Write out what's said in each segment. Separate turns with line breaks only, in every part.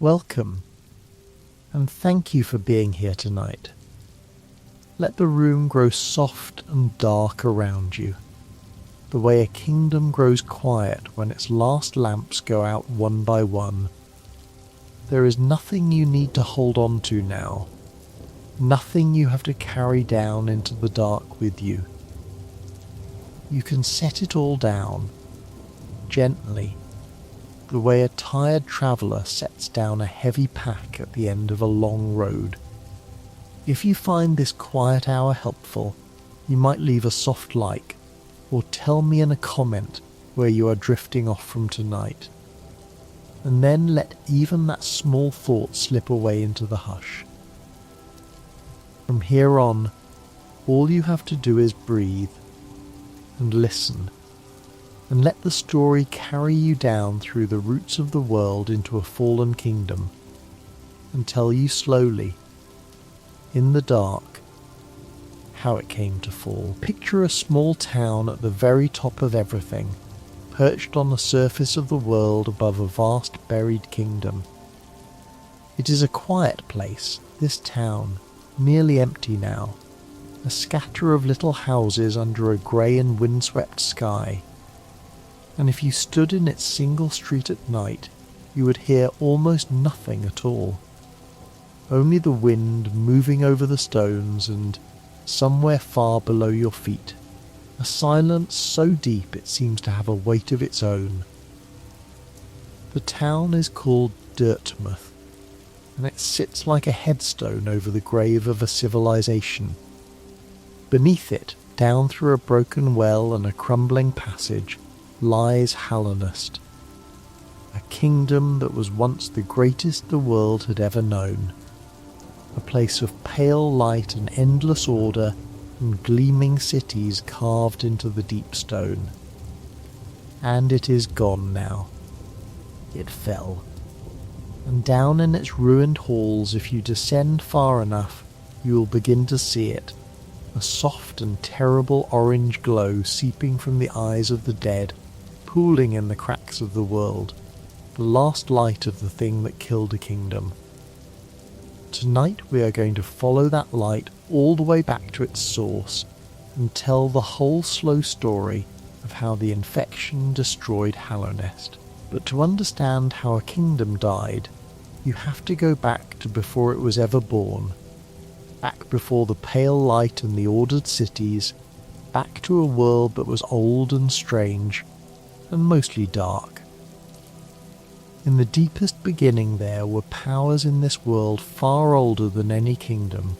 Welcome, and thank you for being here tonight. Let the room grow soft and dark around you, the way a kingdom grows quiet when its last lamps go out one by one. There is nothing you need to hold on to now, nothing you have to carry down into the dark with you. You can set it all down, gently, the way a tired traveller sets down a heavy pack at the end of a long road. If you find this quiet hour helpful, you might leave a soft like, or tell me in a comment where you are drifting off from tonight. And then let even that small thought slip away into the hush. From here on, all you have to do is breathe and listen, and let the story carry you down through the roots of the world into a fallen kingdom, and tell you slowly, in the dark, how it came to fall. Picture a small town at the very top of everything, perched on the surface of the world above a vast buried kingdom. It is a quiet place, this town, nearly empty now, a scatter of little houses under a grey and windswept sky. And if you stood in its single street at night, you would hear almost nothing at all. Only the wind moving over the stones and somewhere far below your feet, a silence so deep it seems to have a weight of its own. The town is called Dirtmouth, and it sits like a headstone over the grave of a civilization. Beneath it, down through a broken well and a crumbling passage, lies Hallownest, a kingdom that was once the greatest the world had ever known, a place of pale light and endless order and gleaming cities carved into the deep stone. And it is gone now. It fell. And down in its ruined halls, if you descend far enough, you will begin to see it, a soft and terrible orange glow seeping from the eyes of the dead, pooling in the cracks of the world, the last light of the thing that killed a kingdom. Tonight we are going to follow that light all the way back to its source and tell the whole slow story of how the infection destroyed Hallownest. But to understand how a kingdom died, you have to go back to before it was ever born, back before the pale light and the ordered cities, back to a world that was old and strange, and mostly dark. In the deepest beginning there were powers in this world far older than any kingdom,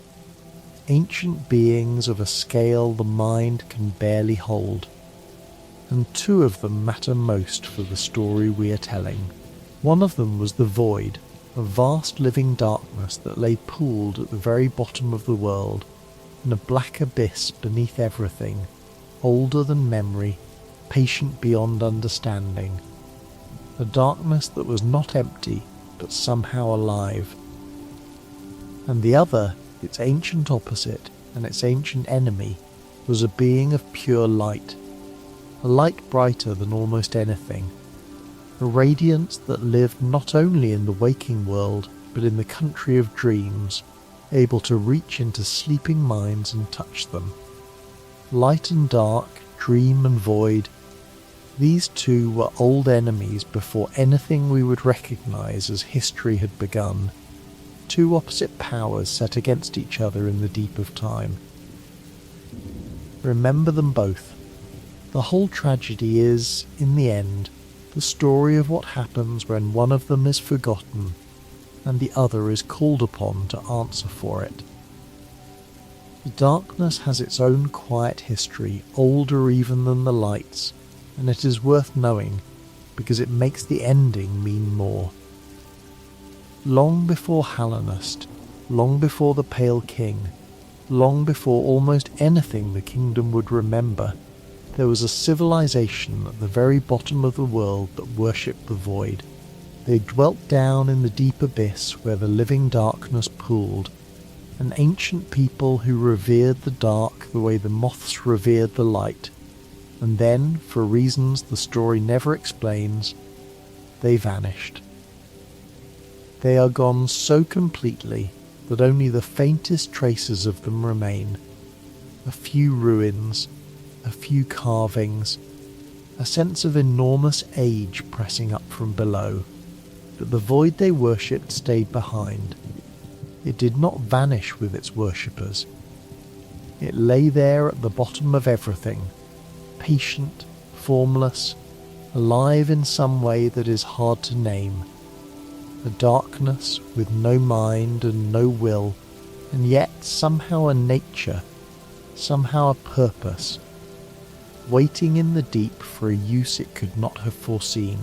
ancient beings of a scale the mind can barely hold, and two of them matter most for the story we are telling. One of them was the Void, a vast living darkness that lay pooled at the very bottom of the world, in a black abyss beneath everything, older than memory, patient beyond understanding. A darkness that was not empty, but somehow alive. And the other, its ancient opposite, and its ancient enemy, was a being of pure light, a light brighter than almost anything, a radiance that lived not only in the waking world, but in the country of dreams, able to reach into sleeping minds and touch them. Light and dark, dream and void, these two were old enemies before anything we would recognize as history had begun, two opposite powers set against each other in the deep of time. Remember them both. The whole tragedy is, in the end, the story of what happens when one of them is forgotten and the other is called upon to answer for it. The darkness has its own quiet history, older even than the lights, and it is worth knowing because it makes the ending mean more. Long before Hallownest, long before the Pale King, long before almost anything the kingdom would remember, there was a civilization at the very bottom of the world that worshipped the Void. They dwelt down in the deep abyss where the living darkness pooled, an ancient people who revered the dark the way the moths revered the light, and then, for reasons the story never explains, they vanished. They are gone so completely that only the faintest traces of them remain. A few ruins, a few carvings, a sense of enormous age pressing up from below. But the void they worshipped stayed behind. It did not vanish with its worshippers. It lay there at the bottom of everything, patient, formless, alive in some way that is hard to name. A darkness with no mind and no will, and yet somehow a nature, somehow a purpose, waiting in the deep for a use it could not have foreseen.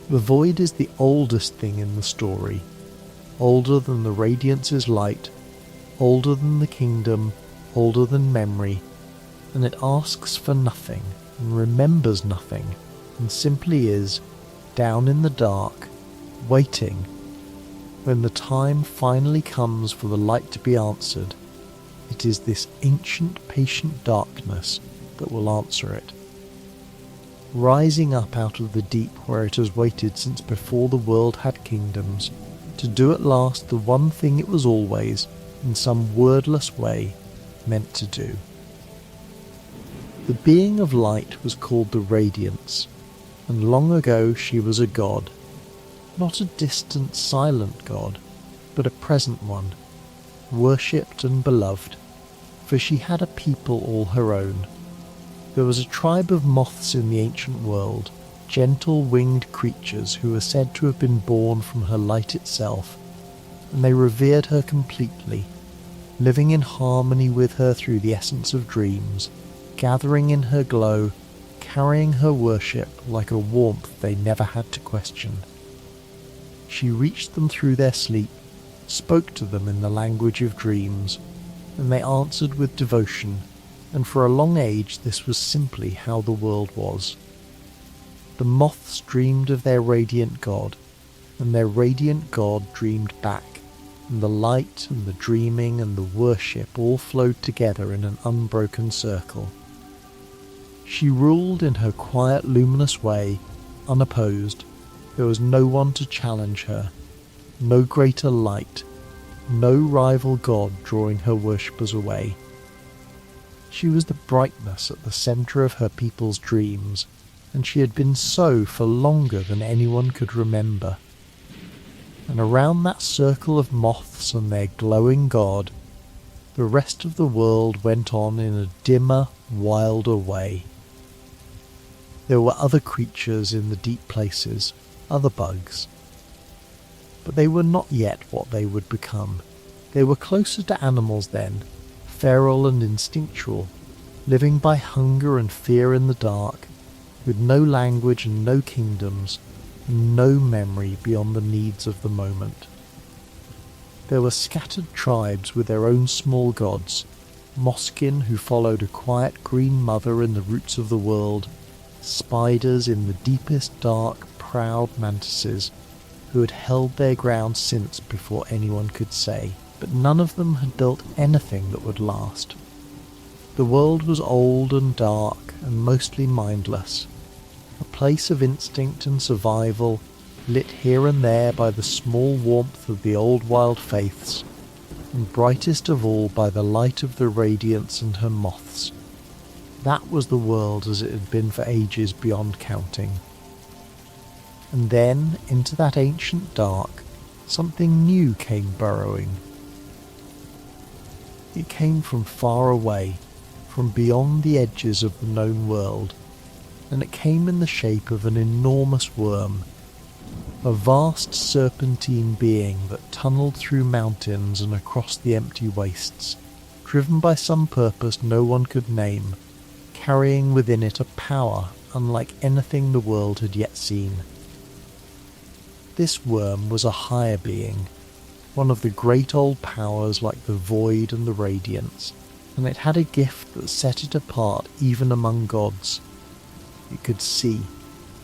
The void is the oldest thing in the story, older than the radiance's light, older than the kingdom, older than memory, and it asks for nothing and remembers nothing, and simply is, down in the dark, waiting. When the time finally comes for the light to be answered, it is this ancient, patient darkness that will answer it. Rising up out of the deep where it has waited since before the world had kingdoms, to do at last the one thing it was always, in some wordless way, meant to do. The being of light was called the Radiance, and long ago she was a god. Not a distant, silent god, but a present one, worshipped and beloved, for she had a people all her own. There was a tribe of moths in the ancient world, gentle winged creatures who were said to have been born from her light itself, and they revered her completely, living in harmony with her through the essence of dreams, gathering in her glow, carrying her worship like a warmth they never had to question. She reached them through their sleep, spoke to them in the language of dreams, and they answered with devotion, and for a long age this was simply how the world was. The moths dreamed of their radiant god, and their radiant god dreamed back, and the light and the dreaming and the worship all flowed together in an unbroken circle. She ruled in her quiet, luminous way, unopposed. There was no one to challenge her, no greater light, no rival god drawing her worshippers away. She was the brightness at the centre of her people's dreams, and she had been so for longer than anyone could remember. And around that circle of moths and their glowing god, the rest of the world went on in a dimmer, wilder way. There were other creatures in the deep places, other bugs. But they were not yet what they would become. They were closer to animals then, feral and instinctual, living by hunger and fear in the dark, with no language and no kingdoms, and no memory beyond the needs of the moment. There were scattered tribes with their own small gods, Moskin who followed a quiet green mother in the roots of the world, spiders in the deepest dark, proud mantises who had held their ground since before anyone could say, but none of them had built anything that would last. The world was old and dark and mostly mindless, a place of instinct and survival, lit here and there by the small warmth of the old wild faiths, and brightest of all by the light of the Radiance and her moths. That was the world as it had been for ages beyond counting. And then, into that ancient dark, something new came burrowing. It came from far away, from beyond the edges of the known world, and it came in the shape of an enormous worm, a vast serpentine being that tunneled through mountains and across the empty wastes, driven by some purpose no one could name, carrying within it a power unlike anything the world had yet seen. This worm was a higher being, one of the great old powers like the void and the radiance, and it had a gift that set it apart even among gods. It could see,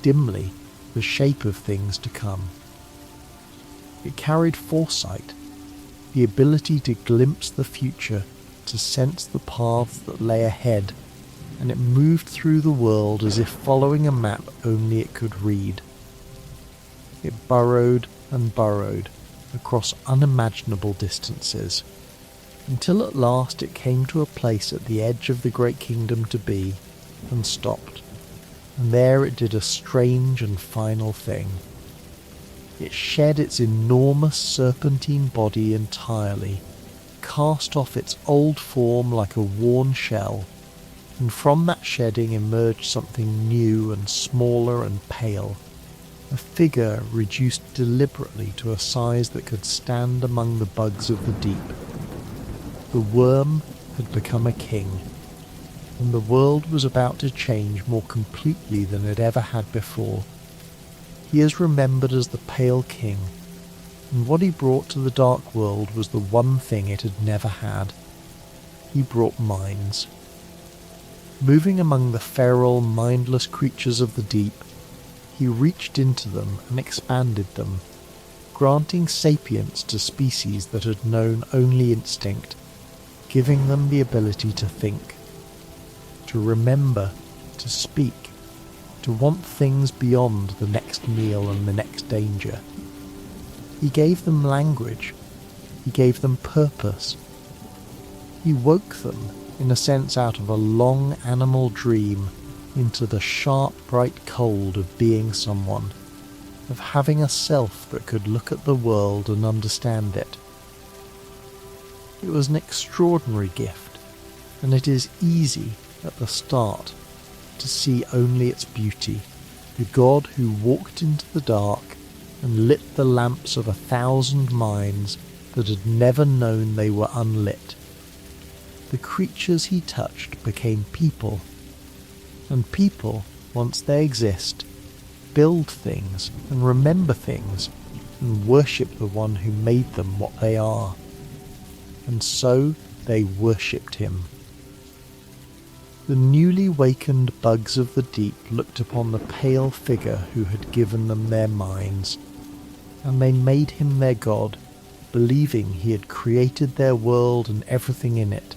dimly, the shape of things to come. It carried foresight, the ability to glimpse the future, to sense the paths that lay ahead, and it moved through the world as if following a map only it could read. It burrowed and burrowed, across unimaginable distances, until at last it came to a place at the edge of the great kingdom to be, and stopped. And there it did a strange and final thing. It shed its enormous serpentine body entirely, cast off its old form like a worn shell, and from that shedding emerged something new and smaller and pale, a figure reduced deliberately to a size that could stand among the bugs of the deep. The worm had become a king, and the world was about to change more completely than it ever had before. He is remembered as the Pale King, and what he brought to the dark world was the one thing it had never had. He brought minds. Moving among the feral, mindless creatures of the deep, he reached into them and expanded them, granting sapience to species that had known only instinct, giving them the ability to think, to remember, to speak, to want things beyond the next meal and the next danger. He gave them language. He gave them purpose. He woke them, in a sense, out of a long animal dream into the sharp, bright cold of being someone, of having a self that could look at the world and understand it. It was an extraordinary gift, and it is easy, at the start, to see only its beauty, the God who walked into the dark and lit the lamps of 1,000 minds that had never known they were unlit. The creatures he touched became people, and people, once they exist, build things and remember things and worship the one who made them what they are. And so they worshipped him. The newly wakened bugs of the deep looked upon the pale figure who had given them their minds, and they made him their god, believing he had created their world and everything in it,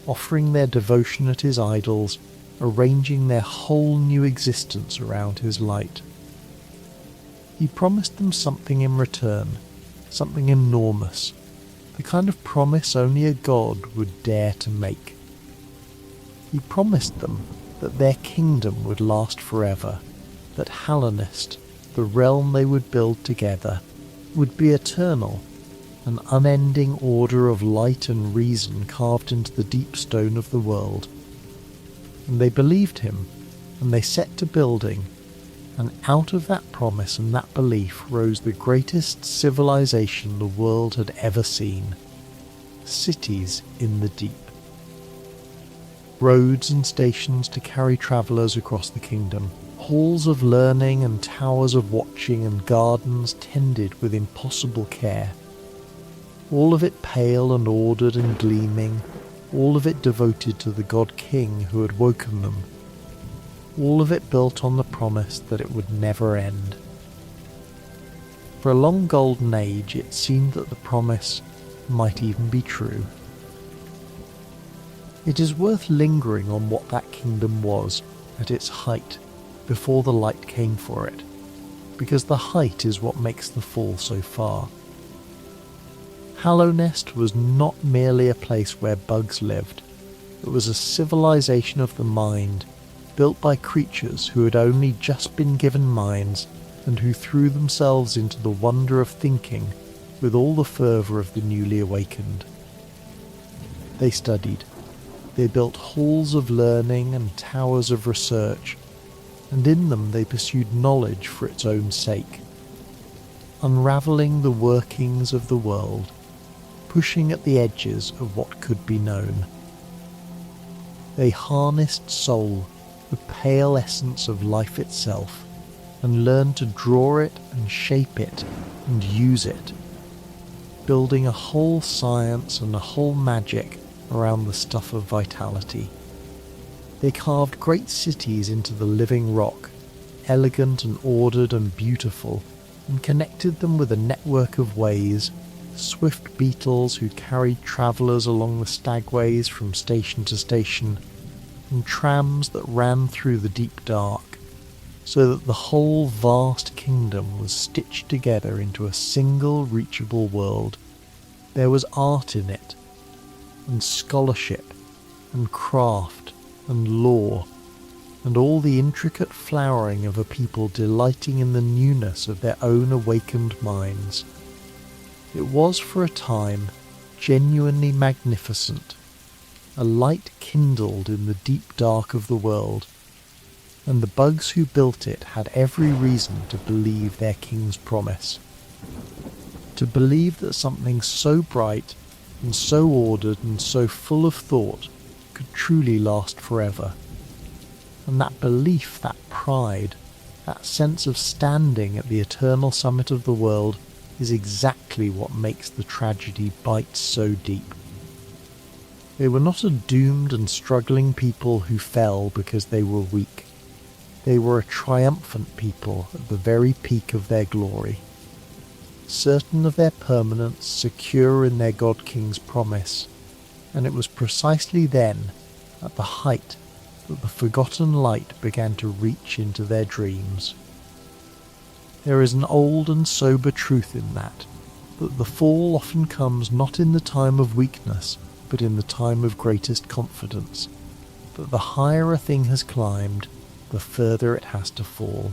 offering their devotion at his idols, arranging their whole new existence around his light. He promised them something in return, something enormous, the kind of promise only a god would dare to make. He promised them that their kingdom would last forever, that Hallownest, the realm they would build together, would be eternal, an unending order of light and reason carved into the deep stone of the world. And they believed him, and they set to building, and out of that promise and that belief rose the greatest civilization the world had ever seen. Cities in the deep. Roads and stations to carry travellers across the kingdom, halls of learning and towers of watching and gardens tended with impossible care. All of it pale and ordered and gleaming, all of it devoted to the God King who had woken them, all of it built on the promise that it would never end. For a long golden age it seemed that the promise might even be true. It is worth lingering on what that kingdom was at its height before the light came for it, because the height is what makes the fall so far. Hallownest was not merely a place where bugs lived. It was a civilization of the mind, built by creatures who had only just been given minds and who threw themselves into the wonder of thinking with all the fervour of the newly awakened. They studied. They built halls of learning and towers of research, and in them they pursued knowledge for its own sake, unravelling the workings of the world, pushing at the edges of what could be known. They harnessed soul, the pale essence of life itself, and learned to draw it and shape it and use it, building a whole science and a whole magic around the stuff of vitality. They carved great cities into the living rock, elegant and ordered and beautiful, and connected them with a network of ways, swift beetles who carried travellers along the stagways from station to station, and trams that ran through the deep dark, so that the whole vast kingdom was stitched together into a single reachable world. There was art in it, and scholarship, and craft, and law, and all the intricate flowering of a people delighting in the newness of their own awakened minds. It was for a time genuinely magnificent. A light kindled in the deep dark of the world, and the bugs who built it had every reason to believe their king's promise. To believe that something so bright and so ordered and so full of thought could truly last forever. And that belief, that pride, that sense of standing at the eternal summit of the world is exactly what makes the tragedy bite so deep. They were not a doomed and struggling people who fell because they were weak. They were a triumphant people at the very peak of their glory, certain of their permanence, secure in their God-King's promise, and it was precisely then, at the height, that the forgotten light began to reach into their dreams. There is an old and sober truth in that the fall often comes not in the time of weakness, but in the time of greatest confidence, that the higher a thing has climbed, the further it has to fall,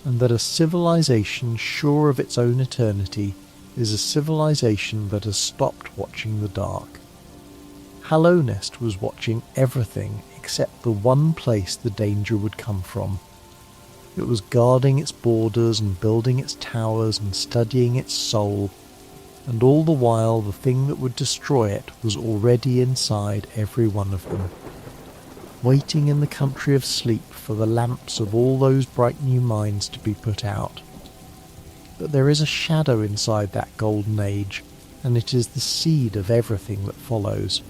and that a civilization sure of its own eternity is a civilization that has stopped watching the dark. Hallownest was watching everything except the one place the danger would come from. It was guarding its borders and building its towers and studying its soul, and all the while the thing that would destroy it was already inside every one of them, waiting in the country of sleep for the lamps of all those bright new minds to be put out. But there is a shadow inside that golden age, and it is the seed of everything that follows.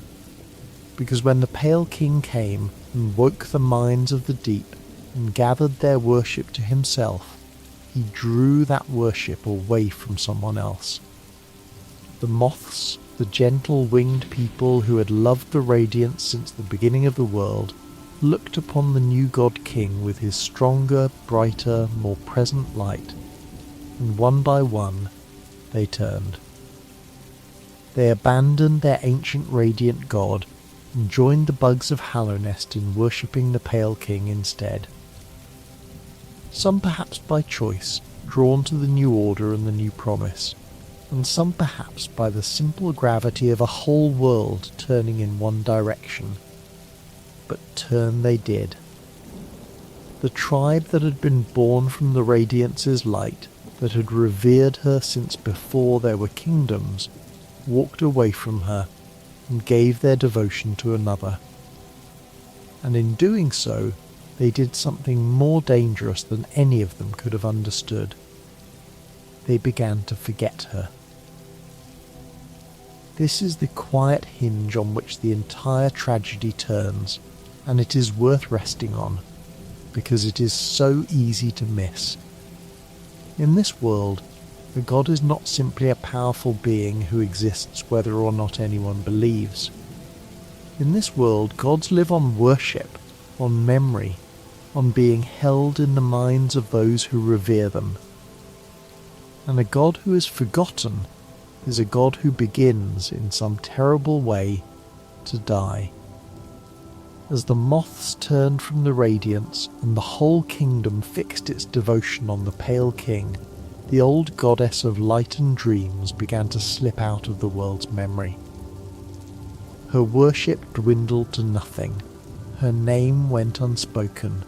Because when the Pale King came and woke the minds of the deep and gathered their worship to himself, he drew that worship away from someone else. The moths, the gentle winged people who had loved the radiance since the beginning of the world, looked upon the new God-King with his stronger, brighter, more present light, and one by one they turned. They abandoned their ancient radiant god and joined the bugs of Hallownest in worshipping the Pale King instead. Some perhaps by choice, drawn to the new order and the new promise, and some perhaps by the simple gravity of a whole world turning in one direction. But turn they did. The tribe that had been born from the Radiance's light, that had revered her since before there were kingdoms, walked away from her and gave their devotion to another. And in doing so, they did something more dangerous than any of them could have understood. They began to forget her. This is the quiet hinge on which the entire tragedy turns, and it is worth resting on, because it is so easy to miss. In this world, the god is not simply a powerful being who exists whether or not anyone believes. In this world, gods live on worship, on memory, on being held in the minds of those who revere them. And a god who is forgotten is a god who begins, in some terrible way, to die. As the moths turned from the radiance and the whole kingdom fixed its devotion on the Pale King, the old goddess of light and dreams began to slip out of the world's memory. Her worship dwindled to nothing. Her name went unspoken.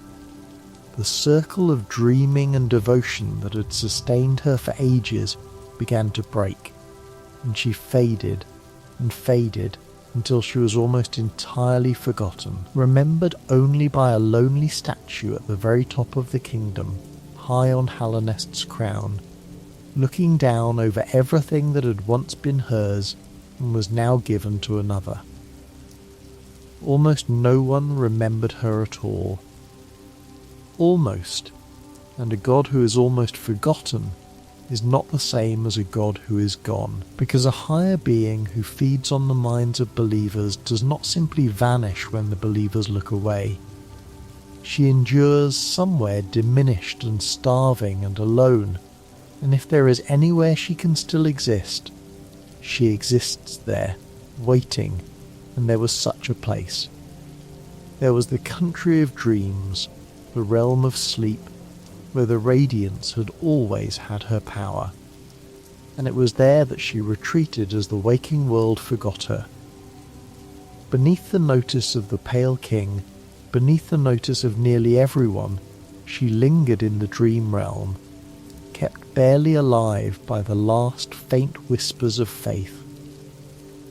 The circle of dreaming and devotion that had sustained her for ages began to break, and she faded and faded until she was almost entirely forgotten, remembered only by a lonely statue at the very top of the kingdom, high on Hallownest's crown, looking down over everything that had once been hers and was now given to another. Almost no one remembered her at all. Almost, and a god who is almost forgotten is not the same as a god who is gone, because a higher being who feeds on the minds of believers does not simply vanish when the believers look away. She endures somewhere diminished and starving and alone, and if there is anywhere she can still exist, she exists there, waiting, and there was such a place. There was the country of dreams, the realm of sleep, where the radiance had always had her power, and it was there that she retreated as the waking world forgot her. Beneath the notice of the Pale King, beneath the notice of nearly everyone, she lingered in the dream realm, kept barely alive by the last faint whispers of faith,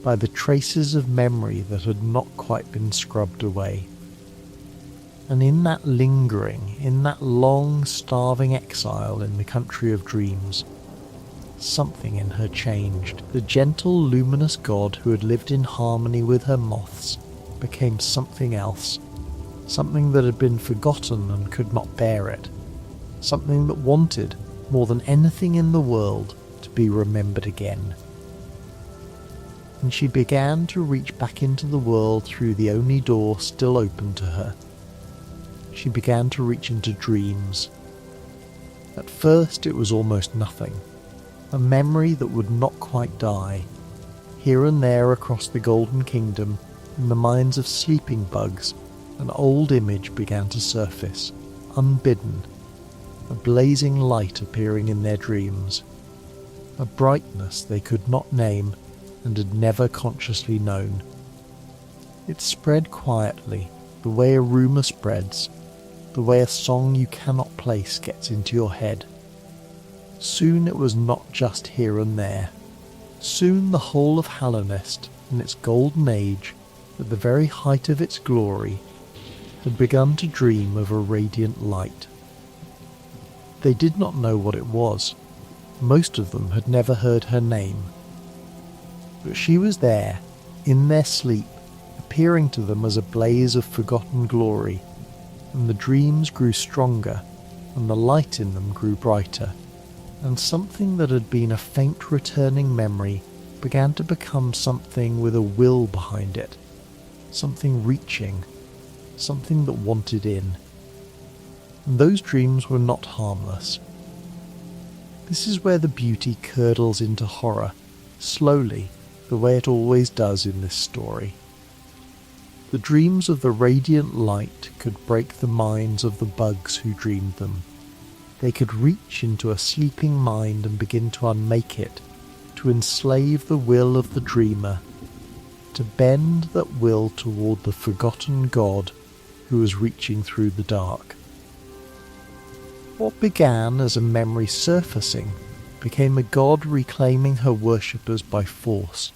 by the traces of memory that had not quite been scrubbed away. And in that lingering, in that long starving exile in the country of dreams, something in her changed. The gentle, luminous god who had lived in harmony with her moths became something else, something that had been forgotten and could not bear it, something that wanted, more than anything in the world, to be remembered again. And she began to reach back into the world through the only door still open to her. She began to reach into dreams. At first it was almost nothing, a memory that would not quite die. Here and there across the Golden Kingdom, in the minds of sleeping bugs, an old image began to surface, unbidden, a blazing light appearing in their dreams, a brightness they could not name and had never consciously known. It spread quietly, the way a rumour spreads, the way a song you cannot place gets into your head. Soon it was not just here and there. Soon the whole of Hallownest, in its golden age, at the very height of its glory, had begun to dream of a radiant light. They did not know what it was. Most of them had never heard her name. But she was there, in their sleep, appearing to them as a blaze of forgotten glory, and the dreams grew stronger, and the light in them grew brighter, and something that had been a faint returning memory began to become something with a will behind it, something reaching, something that wanted in. And those dreams were not harmless. This is where the beauty curdles into horror, slowly, the way it always does in this story. The dreams of the radiant light could break the minds of the bugs who dreamed them. They could reach into a sleeping mind and begin to unmake it, to enslave the will of the dreamer, to bend that will toward the forgotten god who was reaching through the dark. What began as a memory surfacing became a god reclaiming her worshippers by force,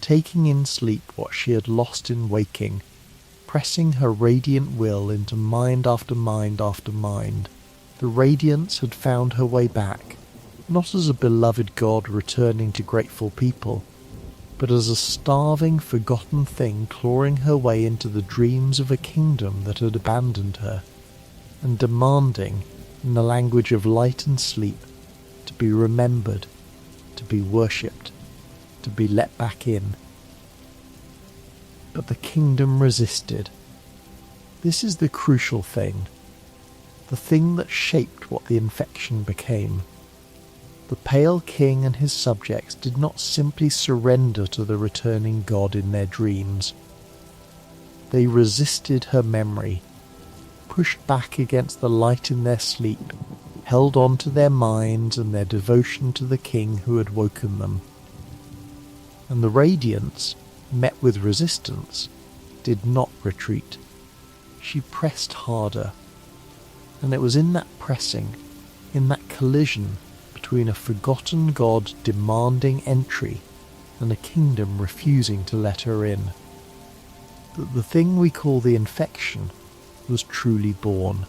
taking in sleep what she had lost in waking, pressing her radiant will into mind after mind after mind. The radiance had found her way back, not as a beloved god returning to grateful people, but as a starving, forgotten thing clawing her way into the dreams of a kingdom that had abandoned her, and demanding, in the language of light and sleep, to be remembered, to be worshipped, to be let back in. But the kingdom resisted. This is the crucial thing, the thing that shaped what the infection became. The Pale King and his subjects did not simply surrender to the returning god in their dreams. They resisted her memory, pushed back against the light in their sleep, held on to their minds and their devotion to the king who had woken them. And the radiance, met with resistance, did not retreat. She pressed harder, and it was in that pressing, in that collision between a forgotten god demanding entry and a kingdom refusing to let her in, that the thing we call the infection was truly born.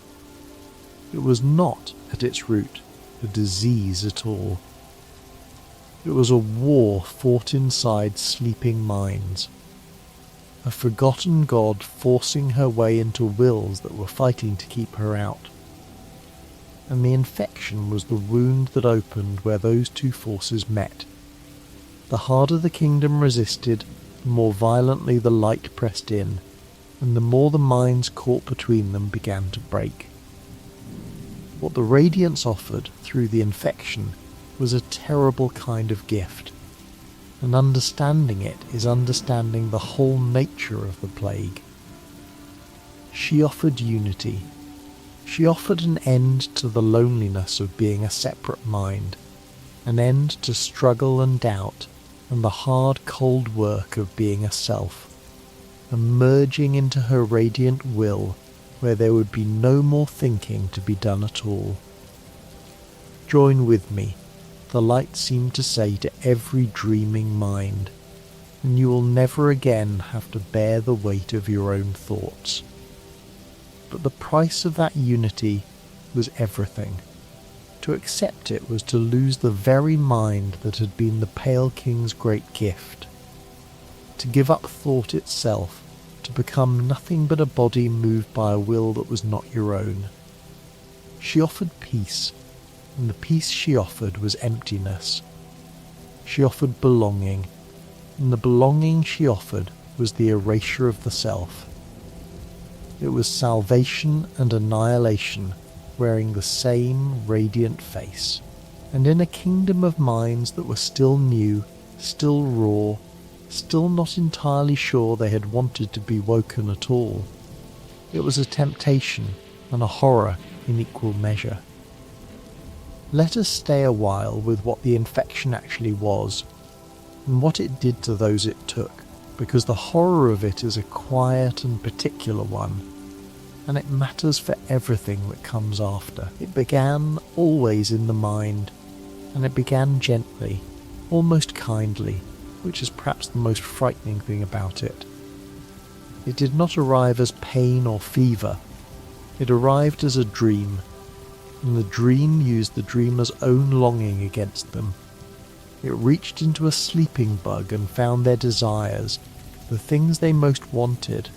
It was not, at its root, a disease at all. It was a war fought inside sleeping minds, a forgotten god forcing her way into wills that were fighting to keep her out. And the infection was the wound that opened where those two forces met. The harder the kingdom resisted, the more violently the light pressed in, and the more the minds caught between them began to break. What the radiance offered through the infection was a terrible kind of gift, and understanding it is understanding the whole nature of the plague. She offered unity. She offered an end to the loneliness of being a separate mind, an end to struggle and doubt, and the hard, cold work of being a self, and merging into her radiant will where there would be no more thinking to be done at all. Join with me, the light seemed to say to every dreaming mind, and you will never again have to bear the weight of your own thoughts. But the price of that unity was everything. To accept it was to lose the very mind that had been the Pale King's great gift. To give up thought itself, to become nothing but a body moved by a will that was not your own. She offered peace, and the peace she offered was emptiness. She offered belonging, and the belonging she offered was the erasure of the self. It was salvation and annihilation wearing the same radiant face, and in a kingdom of minds that were still new, still raw, still not entirely sure they had wanted to be woken at all. It was a temptation and a horror in equal measure. Let us stay a while with what the infection actually was, and what it did to those it took, because the horror of it is a quiet and particular one, and it matters for everything that comes after. It began always in the mind, and it began gently, almost kindly, which is perhaps the most frightening thing about it. It did not arrive as pain or fever. It arrived as a dream, and the dream used the dreamer's own longing against them. It reached into a sleeping bug and found their desires, the things they most wanted,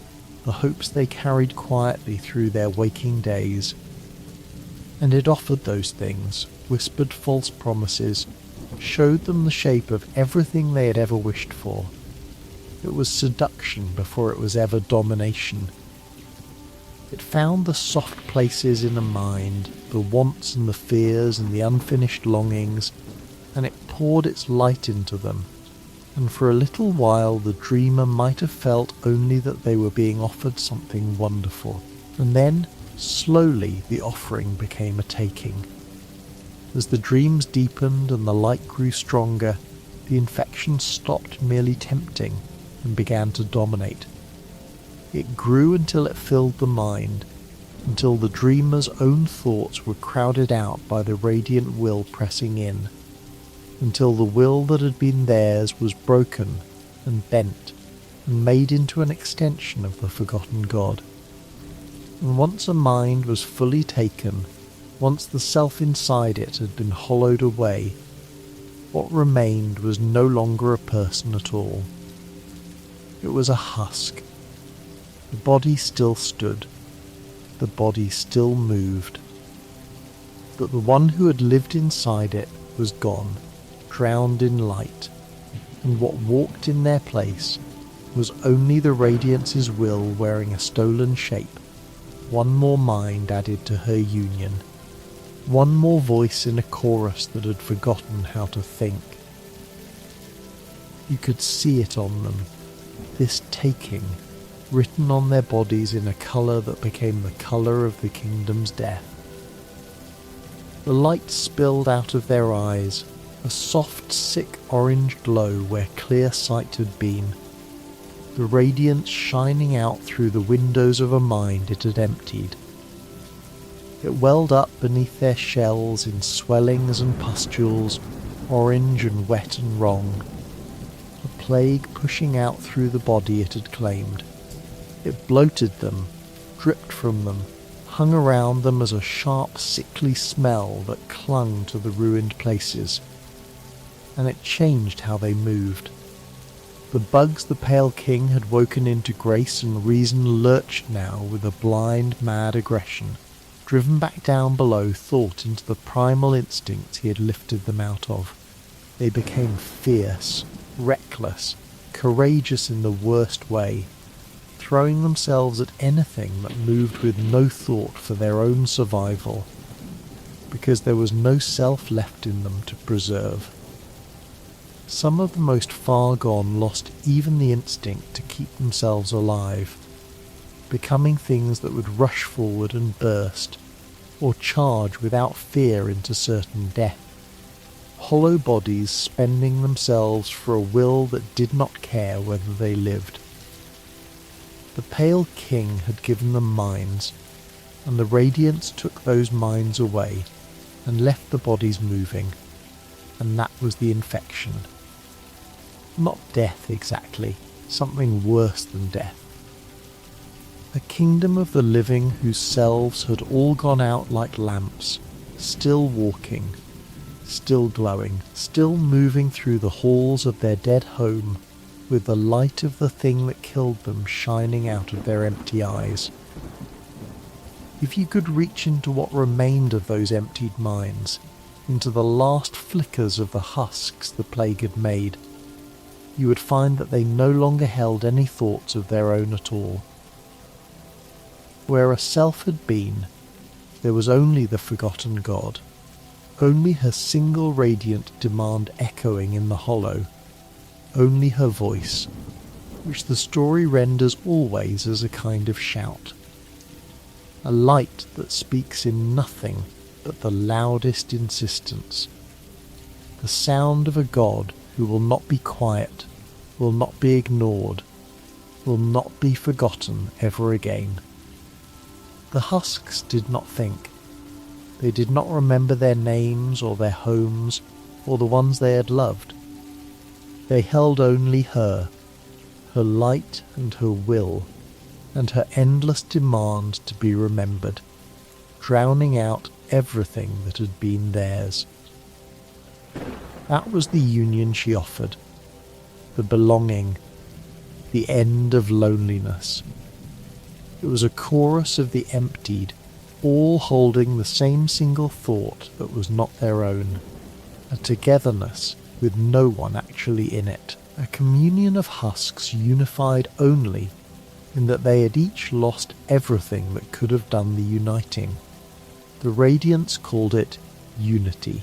the hopes they carried quietly through their waking days. And it offered those things, whispered false promises, showed them the shape of everything they had ever wished for. It was seduction before it was ever domination. It found the soft places in a mind, the wants and the fears and the unfinished longings, and it poured its light into them, and for a little while the dreamer might have felt only that they were being offered something wonderful, and then slowly the offering became a taking. As the dreams deepened and the light grew stronger, the infection stopped merely tempting and began to dominate. It grew until it filled the mind, until the dreamer's own thoughts were crowded out by the radiant will pressing in, until the will that had been theirs was broken and bent and made into an extension of the forgotten God. And once a mind was fully taken, once the self inside it had been hollowed away, what remained was no longer a person at all. It was a husk. The body still stood. The body still moved. But the one who had lived inside it was gone, drowned in light, and what walked in their place was only the radiance's will wearing a stolen shape, one more mind added to her union, one more voice in a chorus that had forgotten how to think. You could see it on them, this taking, written on their bodies in a colour that became the colour of the kingdom's death. The light spilled out of their eyes, a soft, sick orange glow where clear sight had been, the radiance shining out through the windows of a mind it had emptied. It welled up beneath their shells in swellings and pustules, orange and wet and wrong, a plague pushing out through the body it had claimed. It bloated them, dripped from them, hung around them as a sharp, sickly smell that clung to the ruined places, and it changed how they moved. The bugs the Pale King had woken into grace and reason lurched now with a blind, mad aggression, driven back down below thought into the primal instincts he had lifted them out of. They became fierce, reckless, courageous in the worst way, throwing themselves at anything that moved with no thought for their own survival, because there was no self left in them to preserve. Some of the most far gone lost even the instinct to keep themselves alive, becoming things that would rush forward and burst, or charge without fear into certain death, hollow bodies spending themselves for a will that did not care whether they lived. The Pale King had given them minds, and the Radiance took those minds away and left the bodies moving, and that was the infection. Not death exactly, something worse than death. A kingdom of the living whose selves had all gone out like lamps, still walking, still glowing, still moving through the halls of their dead home, with the light of the thing that killed them shining out of their empty eyes. If you could reach into what remained of those emptied minds, into the last flickers of the husks the plague had made, you would find that they no longer held any thoughts of their own at all. Where a self had been, there was only the forgotten God, only her single radiant demand echoing in the hollow, only her voice, which the story renders always as a kind of shout. A light that speaks in nothing but the loudest insistence. The sound of a God who will not be quiet, will not be ignored, will not be forgotten ever again. The husks did not think. They did not remember their names or their homes or the ones they had loved. They held only her light and her will, and her endless demand to be remembered, drowning out everything that had been theirs. That was the union she offered, the belonging, the end of loneliness. It was a chorus of the emptied, all holding the same single thought that was not their own, a togetherness with no one actually in it, a communion of husks unified only in that they had each lost everything that could have done the uniting. The Radiance called it unity.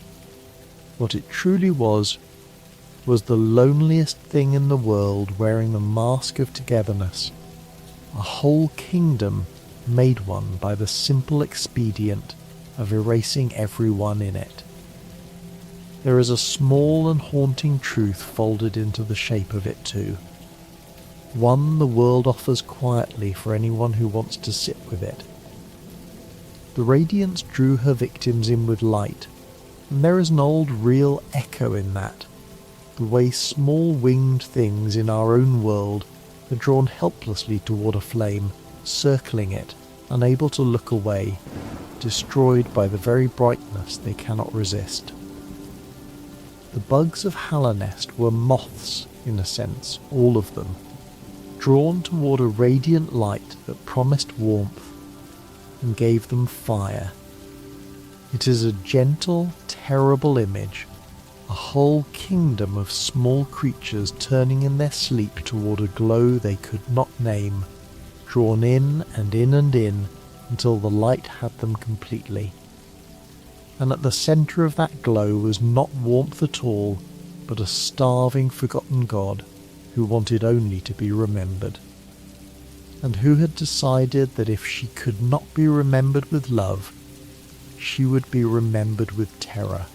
What it truly was the loneliest thing in the world wearing the mask of togetherness, a whole kingdom made one by the simple expedient of erasing everyone in it. There is a small and haunting truth folded into the shape of it too, one the world offers quietly for anyone who wants to sit with it. The Radiance drew her victims in with light, and there is an old real echo in that, the way small winged things in our own world are drawn helplessly toward a flame, circling it, unable to look away, destroyed by the very brightness they cannot resist. The bugs of Hallownest were moths, in a sense, all of them, drawn toward a radiant light that promised warmth and gave them fire. It is a gentle, terrible image, a whole kingdom of small creatures turning in their sleep toward a glow they could not name, drawn in and in and in until the light had them completely. And at the centre of that glow was not warmth at all, but a starving, forgotten God who wanted only to be remembered, and who had decided that if she could not be remembered with love, she would be remembered with terror.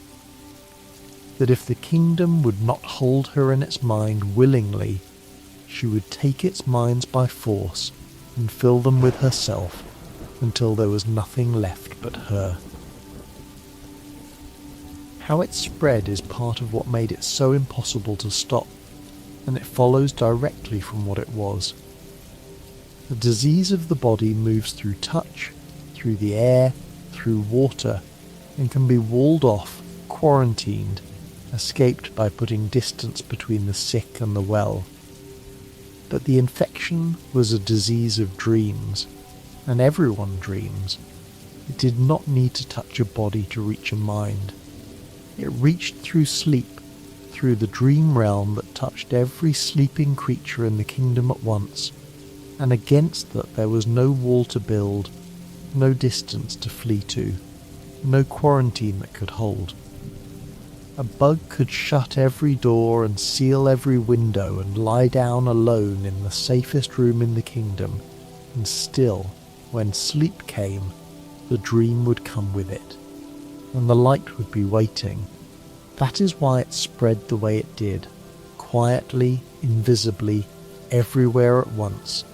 That if the kingdom would not hold her in its mind willingly, she would take its minds by force and fill them with herself until there was nothing left but her. How it spread is part of what made it so impossible to stop, and it follows directly from what it was. The disease of the body moves through touch, through the air, through water, and can be walled off, quarantined, escaped by putting distance between the sick and the well. But the infection was a disease of dreams, and everyone dreams. It did not need to touch a body to reach a mind. It reached through sleep, through the dream realm that touched every sleeping creature in the kingdom at once, and against that there was no wall to build, no distance to flee to, no quarantine that could hold. A bug could shut every door and seal every window and lie down alone in the safest room in the kingdom, and still, when sleep came, the dream would come with it, and the light would be waiting. That is why it spread the way it did, quietly, invisibly, everywhere at once,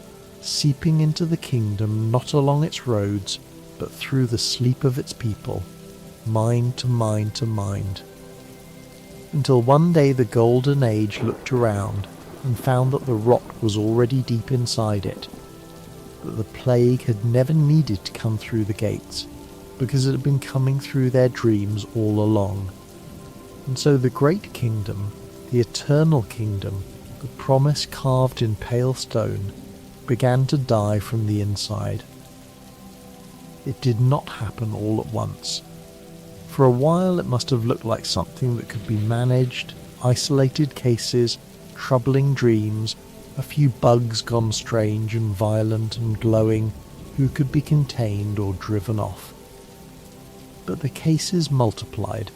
seeping into the kingdom not along its roads, but through the sleep of its people, mind to mind to mind. Until one day the Golden Age looked around and found that the rot was already deep inside it, that the plague had never needed to come through the gates, because it had been coming through their dreams all along. And so the great kingdom, the eternal kingdom, the promise carved in pale stone, began to die from the inside. It did not happen all at once. For a while it must have looked like something that could be managed, isolated cases, troubling dreams, a few bugs gone strange and violent and glowing, who could be contained or driven off. But the cases multiplied.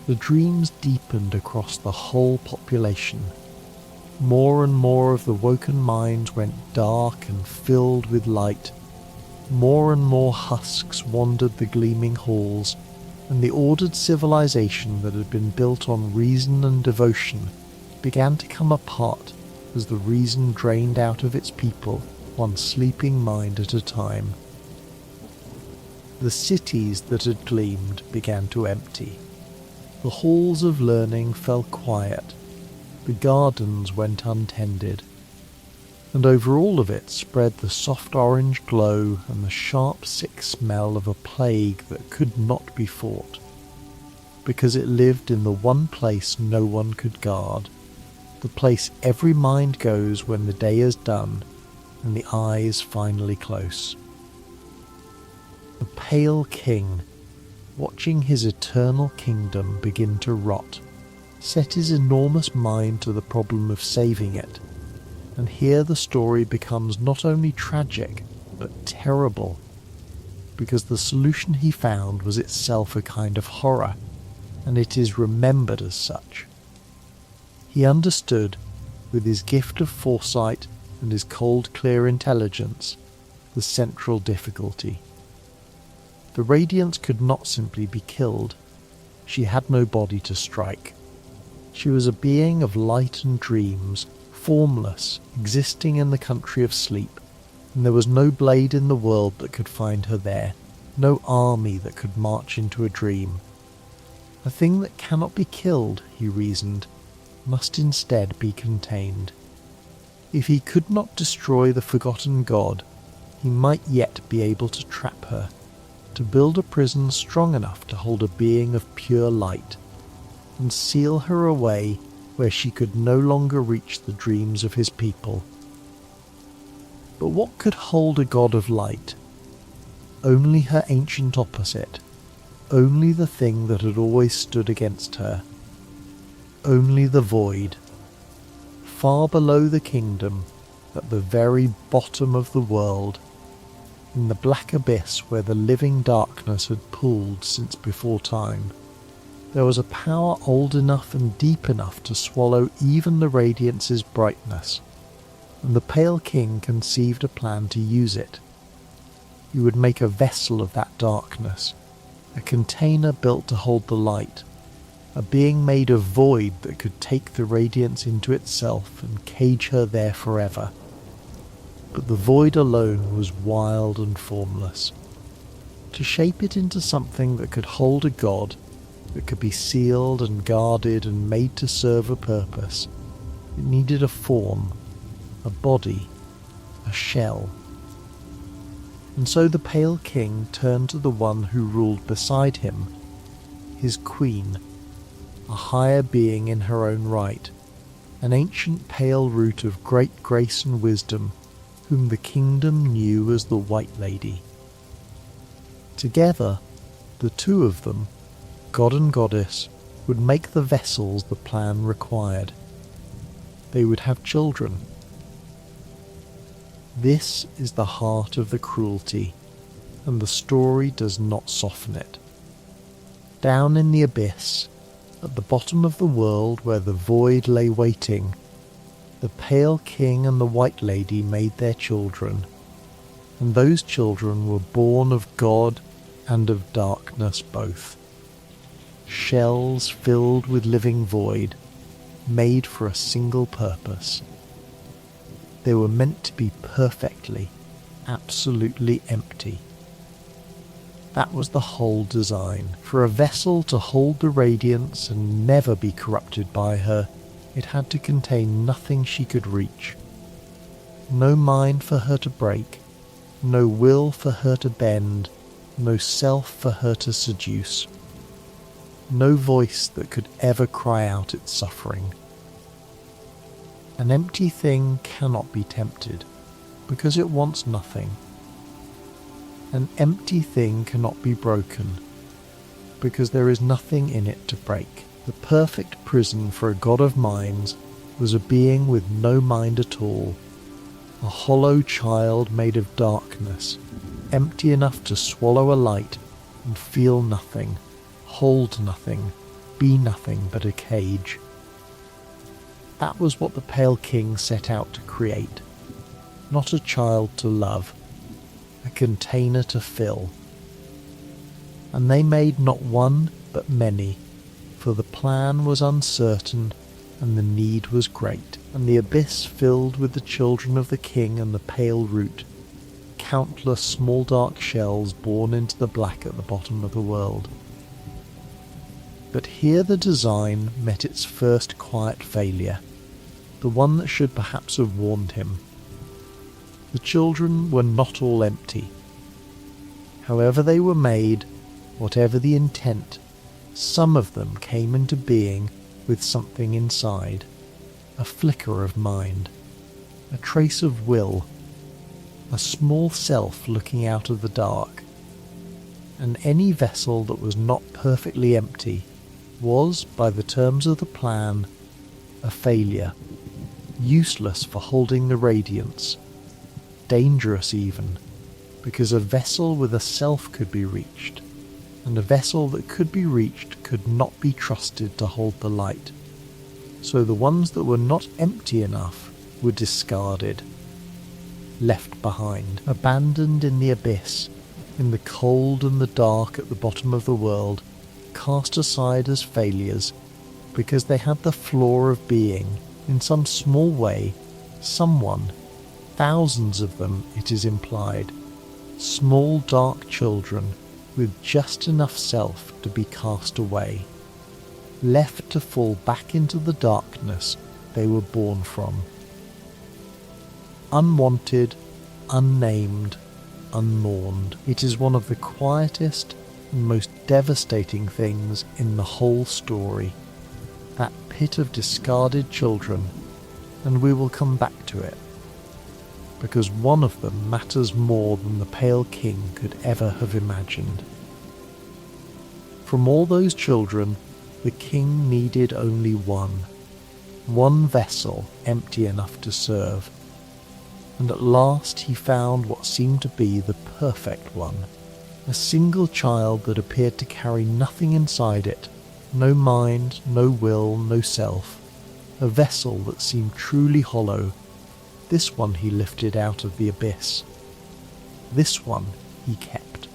The dreams deepened across the whole population. More and more of the woken minds went dark and filled with light. More and more husks wandered the gleaming halls, and the ordered civilization that had been built on reason and devotion began to come apart as the reason drained out of its people, one sleeping mind at a time. The cities that had gleamed began to empty. The halls of learning fell quiet. The gardens went untended. And over all of it spread the soft orange glow and the sharp sick smell of a plague that could not be fought, because it lived in the one place no one could guard, the place every mind goes when the day is done and the eye is finally close. The pale king, watching his eternal kingdom begin to rot, set his enormous mind to the problem of saving it. And here the story becomes not only tragic, but terrible, because the solution he found was itself a kind of horror, and it is remembered as such. He understood, with his gift of foresight and his cold, clear intelligence, the central difficulty. The Radiance could not simply be killed. She had no body to strike. She was a being of light and dreams, formless, existing in the country of sleep, and there was no blade in the world that could find her there, no army that could march into a dream. A thing that cannot be killed, he reasoned, must instead be contained. If he could not destroy the forgotten god, he might yet be able to trap her, to build a prison strong enough to hold a being of pure light, and seal her away where she could no longer reach the dreams of his people. But what could hold a god of light? Only her ancient opposite, only the thing that had always stood against her, only the void. Far below the kingdom, at the very bottom of the world, in the black abyss where the living darkness had pooled since before time, there was a power old enough and deep enough to swallow even the Radiance's brightness, and the Pale King conceived a plan to use it. He would make a vessel of that darkness, a container built to hold the light, a being made of void that could take the Radiance into itself and cage her there forever. But the void alone was wild and formless. To shape it into something that could hold a god, that could be sealed and guarded and made to serve a purpose, it needed a form, a body, a shell. And so the Pale King turned to the one who ruled beside him, his queen, a higher being in her own right, an ancient pale root of great grace and wisdom, whom the kingdom knew as the White Lady. Together, the two of them, god and goddess, would make the vessels the plan required. They would have children. This is the heart of the cruelty, and the story does not soften it. Down in the abyss, at the bottom of the world where the void lay waiting, the Pale King and the White Lady made their children, and those children were born of God and of darkness both. Shells filled with living void, made for a single purpose. They were meant to be perfectly, absolutely empty. That was the whole design. For a vessel to hold the radiance and never be corrupted by her, it had to contain nothing she could reach. No mind for her to break, no will for her to bend, no self for her to seduce. No voice that could ever cry out its suffering. An empty thing cannot be tempted, because it wants nothing. An empty thing cannot be broken, because there is nothing in it to break. The perfect prison for a god of minds was a being with no mind at all, a hollow child made of darkness, empty enough to swallow a light and feel nothing, hold nothing, be nothing but a cage. That was what the Pale King set out to create. Not a child to love, a container to fill. And they made not one but many, for the plan was uncertain and the need was great, and the abyss filled with the children of the king and the pale root, countless small dark shells born into the black at the bottom of the world. But here the design met its first quiet failure, the one that should perhaps have warned him. The children were not all empty. However they were made, whatever the intent, some of them came into being with something inside, a flicker of mind, a trace of will, a small self looking out of the dark. And any vessel that was not perfectly empty was, by the terms of the plan, a failure, useless for holding the radiance, dangerous even, because a vessel with a self could be reached, and a vessel that could be reached could not be trusted to hold the light. So the ones that were not empty enough were discarded, left behind, abandoned in the abyss, in the cold and the dark at the bottom of the world, cast aside as failures because they had the flaw of being, in some small way, someone, thousands of them it is implied, small dark children with just enough self to be cast away, left to fall back into the darkness they were born from. Unwanted, unnamed, unmourned, it is one of the quietest and most devastating things in the whole story, that pit of discarded children, and we will come back to it, because one of them matters more than the Pale King could ever have imagined. From all those children, the king needed only one vessel empty enough to serve, and at last he found what seemed to be the perfect one, a single child that appeared to carry nothing inside it, no mind, no will, no self, a vessel that seemed truly hollow. This one he lifted out of the abyss. This one he kept.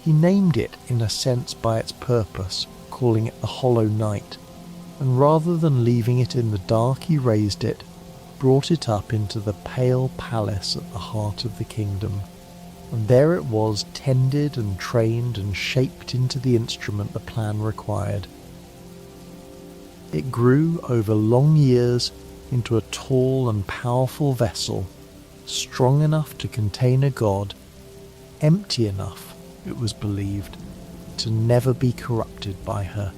He named it in a sense by its purpose, calling it the Hollow Knight, and rather than leaving it in the dark he raised it, brought it up into the pale palace at the heart of the kingdom, and there it was, tended and trained and shaped into the instrument the plan required. It grew over long years into a tall and powerful vessel, strong enough to contain a god, empty enough, it was believed, to never be corrupted by her.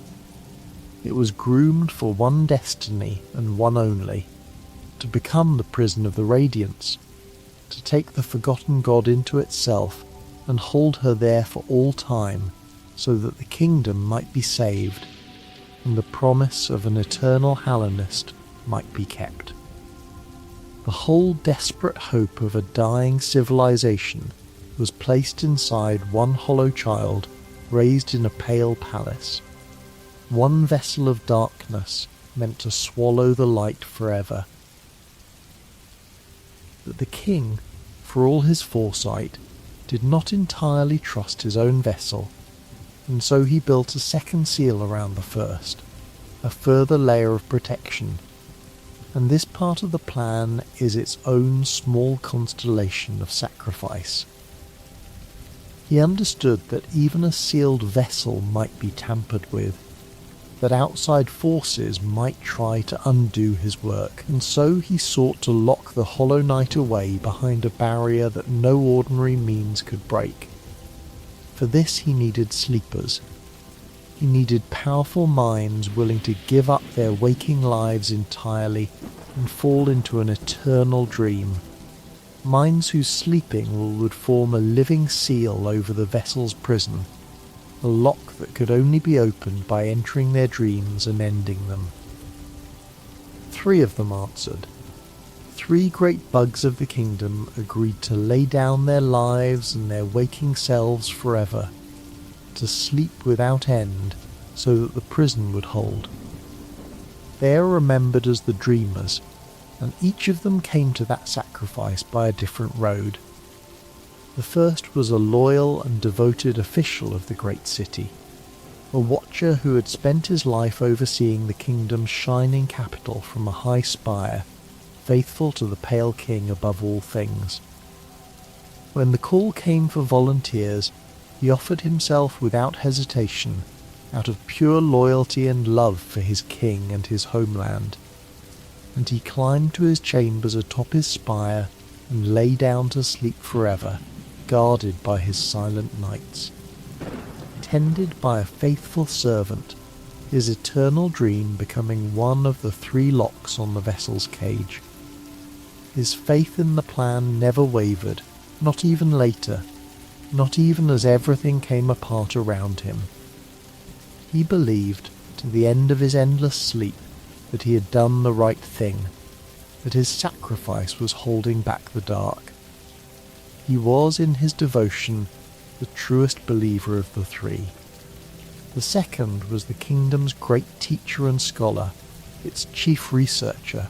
It was groomed for one destiny and one only, to become the prison of the Radiance, to take the forgotten god into itself and hold her there for all time, so that the kingdom might be saved and the promise of an eternal Hallownest might be kept. The whole desperate hope of a dying civilization was placed inside one hollow child raised in a pale palace, one vessel of darkness meant to swallow the light forever. But the king, for all his foresight, did not entirely trust his own vessel, and so he built a second seal around the first, a further layer of protection, and this part of the plan is its own small constellation of sacrifice. He understood that even a sealed vessel might be tampered with, that outside forces might try to undo his work, and so he sought to lock the Hollow Knight away behind a barrier that no ordinary means could break. For this he needed sleepers. He needed powerful minds willing to give up their waking lives entirely and fall into an eternal dream. Minds whose sleeping would form a living seal over the vessel's prison, a lock that could only be opened by entering their dreams and ending them. 3 of them answered. 3 great bugs of the kingdom agreed to lay down their lives and their waking selves forever, to sleep without end, so that the prison would hold. They are remembered as the dreamers, and each of them came to that sacrifice by a different road. The first was a loyal and devoted official of the great city, a watcher who had spent his life overseeing the kingdom's shining capital from a high spire, faithful to the Pale King above all things. When the call came for volunteers, he offered himself without hesitation, out of pure loyalty and love for his king and his homeland, and he climbed to his chambers atop his spire and lay down to sleep forever, guarded by his silent knights. Tended by a faithful servant, his eternal dream becoming one of the 3 locks on the vessel's cage. His faith in the plan never wavered, not even later, not even as everything came apart around him. He believed, to the end of his endless sleep, that he had done the right thing, that his sacrifice was holding back the dark. He was, in his devotion, the truest believer of the 3. The second was the kingdom's great teacher and scholar, its chief researcher,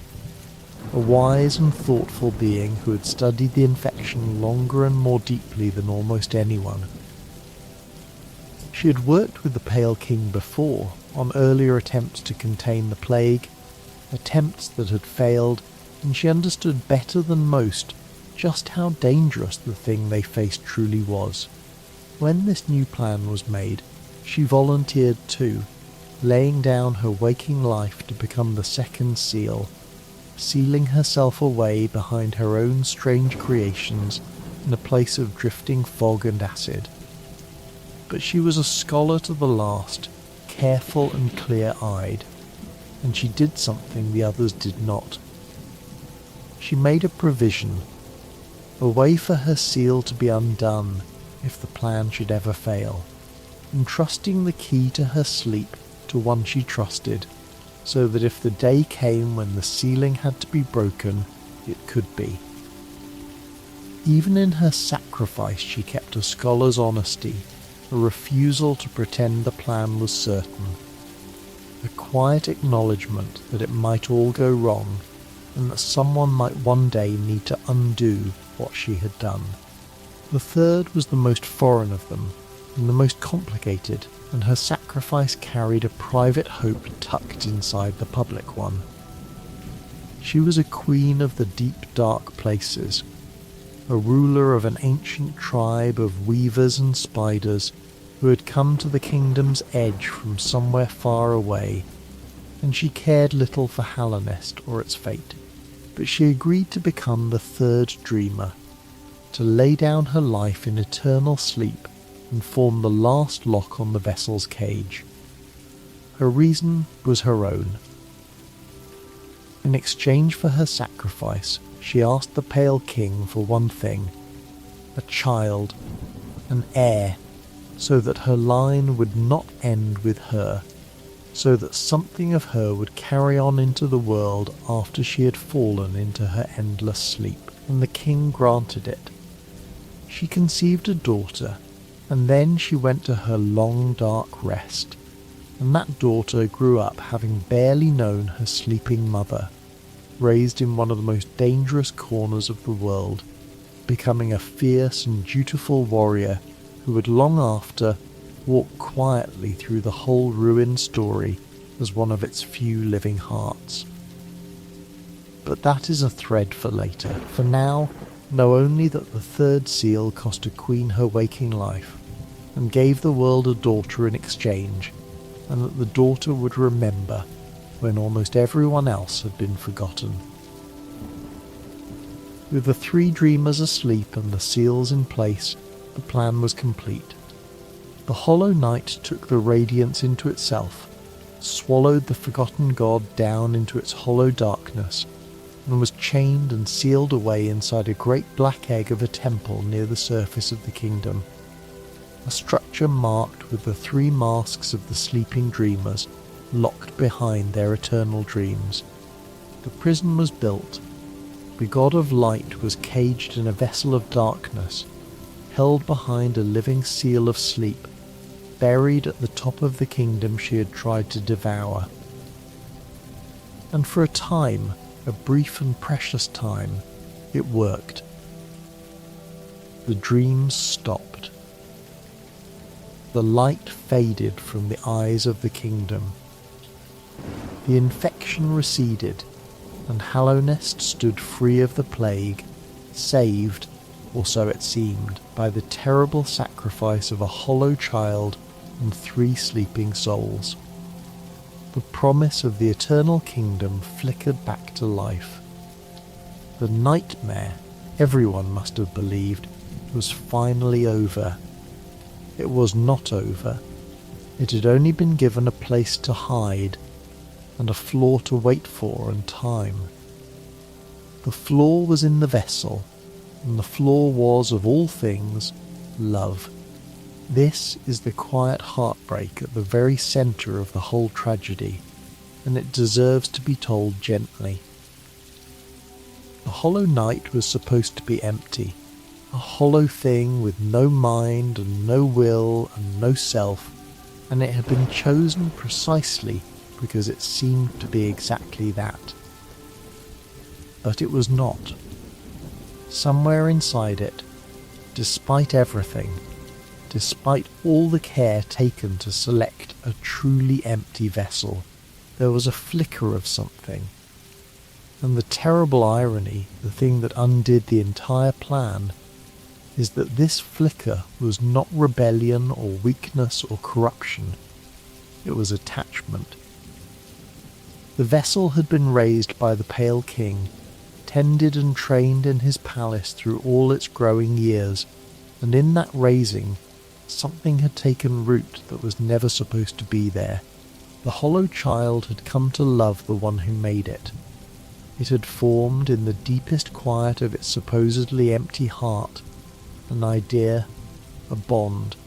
a wise and thoughtful being who had studied the infection longer and more deeply than almost anyone. She had worked with the Pale King before, on earlier attempts to contain the plague, attempts that had failed, and she understood better than most just how dangerous the thing they faced truly was. When this new plan was made, she volunteered too, laying down her waking life to become the second seal, sealing herself away behind her own strange creations in a place of drifting fog and acid. But she was a scholar to the last, careful and clear-eyed, and she did something the others did not. She made a provision, a way for her seal to be undone if the plan should ever fail, entrusting the key to her sleep to one she trusted, so that if the day came when the sealing had to be broken, it could be. Even in her sacrifice she kept a scholar's honesty, a refusal to pretend the plan was certain, a quiet acknowledgement that it might all go wrong, and that someone might one day need to undo what she had done. The third was the most foreign of them, and the most complicated, and her sacrifice carried a private hope tucked inside the public one. She was a queen of the deep dark places, a ruler of an ancient tribe of weavers and spiders who had come to the kingdom's edge from somewhere far away, and she cared little for Hallownest or its fate. But she agreed to become the 3rd dreamer, to lay down her life in eternal sleep and form the last lock on the vessel's cage. Her reason was her own. In exchange for her sacrifice, she asked the Pale King for one thing: a child, an heir, so that her line would not end with her. so that something of her would carry on into the world after she had fallen into her endless sleep, and the king granted it. She conceived a daughter, and then she went to her long dark rest, and that daughter grew up having barely known her sleeping mother, raised in one of the most dangerous corners of the world, becoming a fierce and dutiful warrior who would long after walk quietly through the whole ruined story as one of its few living hearts. But that is a thread for later. For now, know only that the third seal cost a queen her waking life, and gave the world a daughter in exchange, and that the daughter would remember when almost everyone else had been forgotten. With the 3 dreamers asleep and the seals in place, the plan was complete. The hollow night took the radiance into itself, swallowed the forgotten god down into its hollow darkness, and was chained and sealed away inside a great black egg of a temple near the surface of the kingdom, a structure marked with the 3 masks of the sleeping dreamers locked behind their eternal dreams. The prison was built. The god of light was caged in a vessel of darkness, held behind a living seal of sleep, buried at the top of the kingdom she had tried to devour. And for a time, a brief and precious time, it worked. The dreams stopped. The light faded from the eyes of the kingdom. The infection receded, and Hallownest stood free of the plague, saved, or so it seemed, by the terrible sacrifice of a hollow child and 3 sleeping souls. The promise of the eternal kingdom flickered back to life. The nightmare, everyone must have believed, was finally over. It was not over. It had only been given a place to hide, and a floor to wait for, and time. The floor was in the vessel, and the floor was, of all things, love. This is the quiet heartbreak at the very centre of the whole tragedy, and it deserves to be told gently. The hollow night was supposed to be empty, a hollow thing with no mind and no will and no self, and it had been chosen precisely because it seemed to be exactly that. But it was not. Somewhere inside it, despite everything, despite all the care taken to select a truly empty vessel, there was a flicker of something. And the terrible irony, the thing that undid the entire plan, is that this flicker was not rebellion or weakness or corruption. It was attachment. The vessel had been raised by the Pale King, tended and trained in his palace through all its growing years, and in that raising, something had taken root that was never supposed to be there. The hollow child had come to love the one who made it. It had formed in the deepest quiet of its supposedly empty heart an idea, a bond,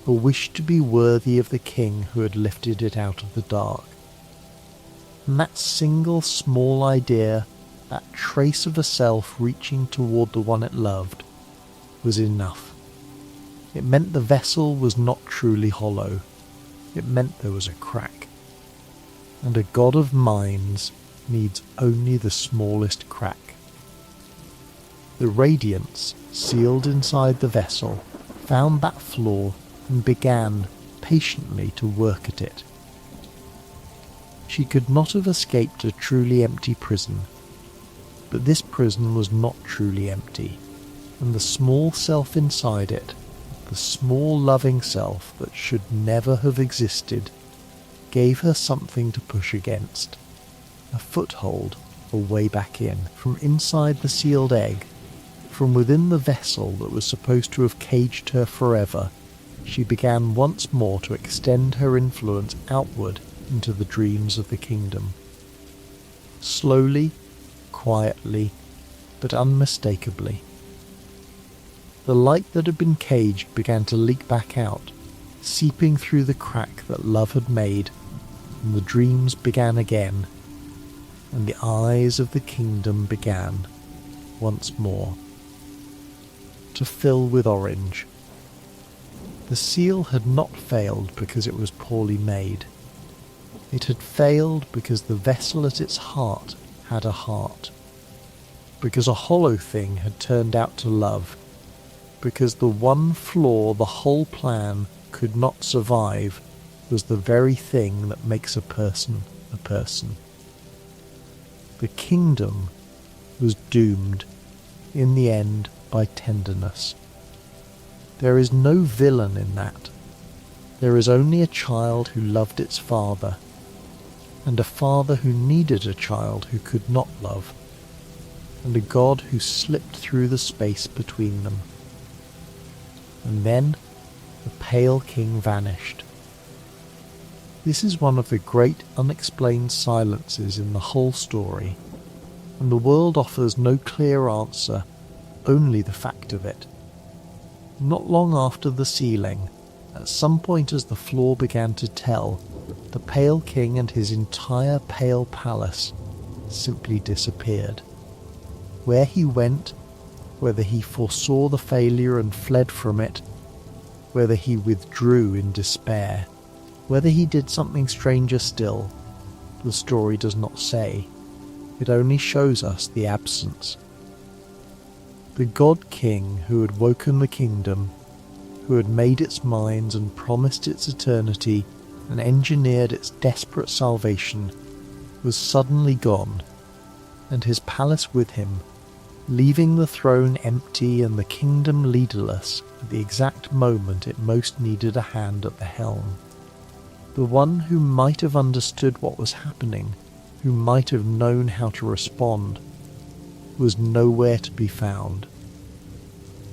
a wish to be worthy of the king who had lifted it out of the dark. And that single small idea, that trace of a self reaching toward the one it loved, was enough. It meant the vessel was not truly hollow. It meant there was a crack. And a god of minds needs only the smallest crack. The radiance, sealed inside the vessel, found that flaw and began patiently to work at it. She could not have escaped a truly empty prison, but this prison was not truly empty, and the small self inside it, the small loving self that should never have existed, gave her something to push against, a foothold, a way back in. From inside the sealed egg, from within the vessel that was supposed to have caged her forever, she began once more to extend her influence outward into the dreams of the kingdom. Slowly, quietly, but unmistakably. The light that had been caged began to leak back out, seeping through the crack that love had made, and the dreams began again, and the eyes of the kingdom began, once more, to fill with orange. The seal had not failed because it was poorly made. It had failed because the vessel at its heart had a heart, because a hollow thing had turned out to love, because the one flaw the whole plan could not survive was the very thing that makes a person a person. The kingdom was doomed, in the end, by tenderness. There is no villain in that. There is only a child who loved its father, and a father who needed a child who could not love, and a God who slipped through the space between them. And then the pale king vanished. This is one of the great unexplained silences in the whole story, and the world offers no clear answer, only the fact of it. Not long after the sealing, at some point as the floor began to tell, the Pale King and his entire Pale Palace simply disappeared. Where he went, whether he foresaw the failure and fled from it, whether he withdrew in despair, whether he did something stranger still, the story does not say. It only shows us the absence. The God King who had woken the kingdom, who had made its minds and promised its eternity and engineered its desperate salvation, was suddenly gone, and his palace with him, leaving the throne empty and the kingdom leaderless at the exact moment it most needed a hand at the helm. The one who might have understood what was happening, who might have known how to respond, was nowhere to be found.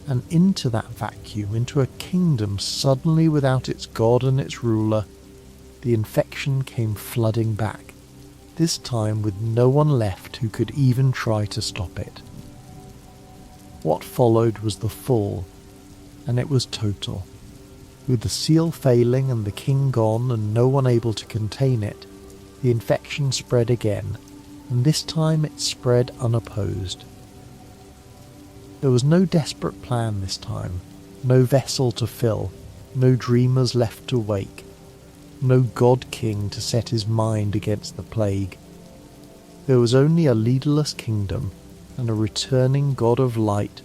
And into that vacuum, into a kingdom suddenly without its god and its ruler, the infection came flooding back, this time with no one left who could even try to stop it. What followed was the fall, and it was total. With the seal failing and the king gone and no one able to contain it, the infection spread again, and this time it spread unopposed. There was no desperate plan this time, no vessel to fill, no dreamers left to wake, no god king to set his mind against the plague. There was only a leaderless kingdom and a returning god of light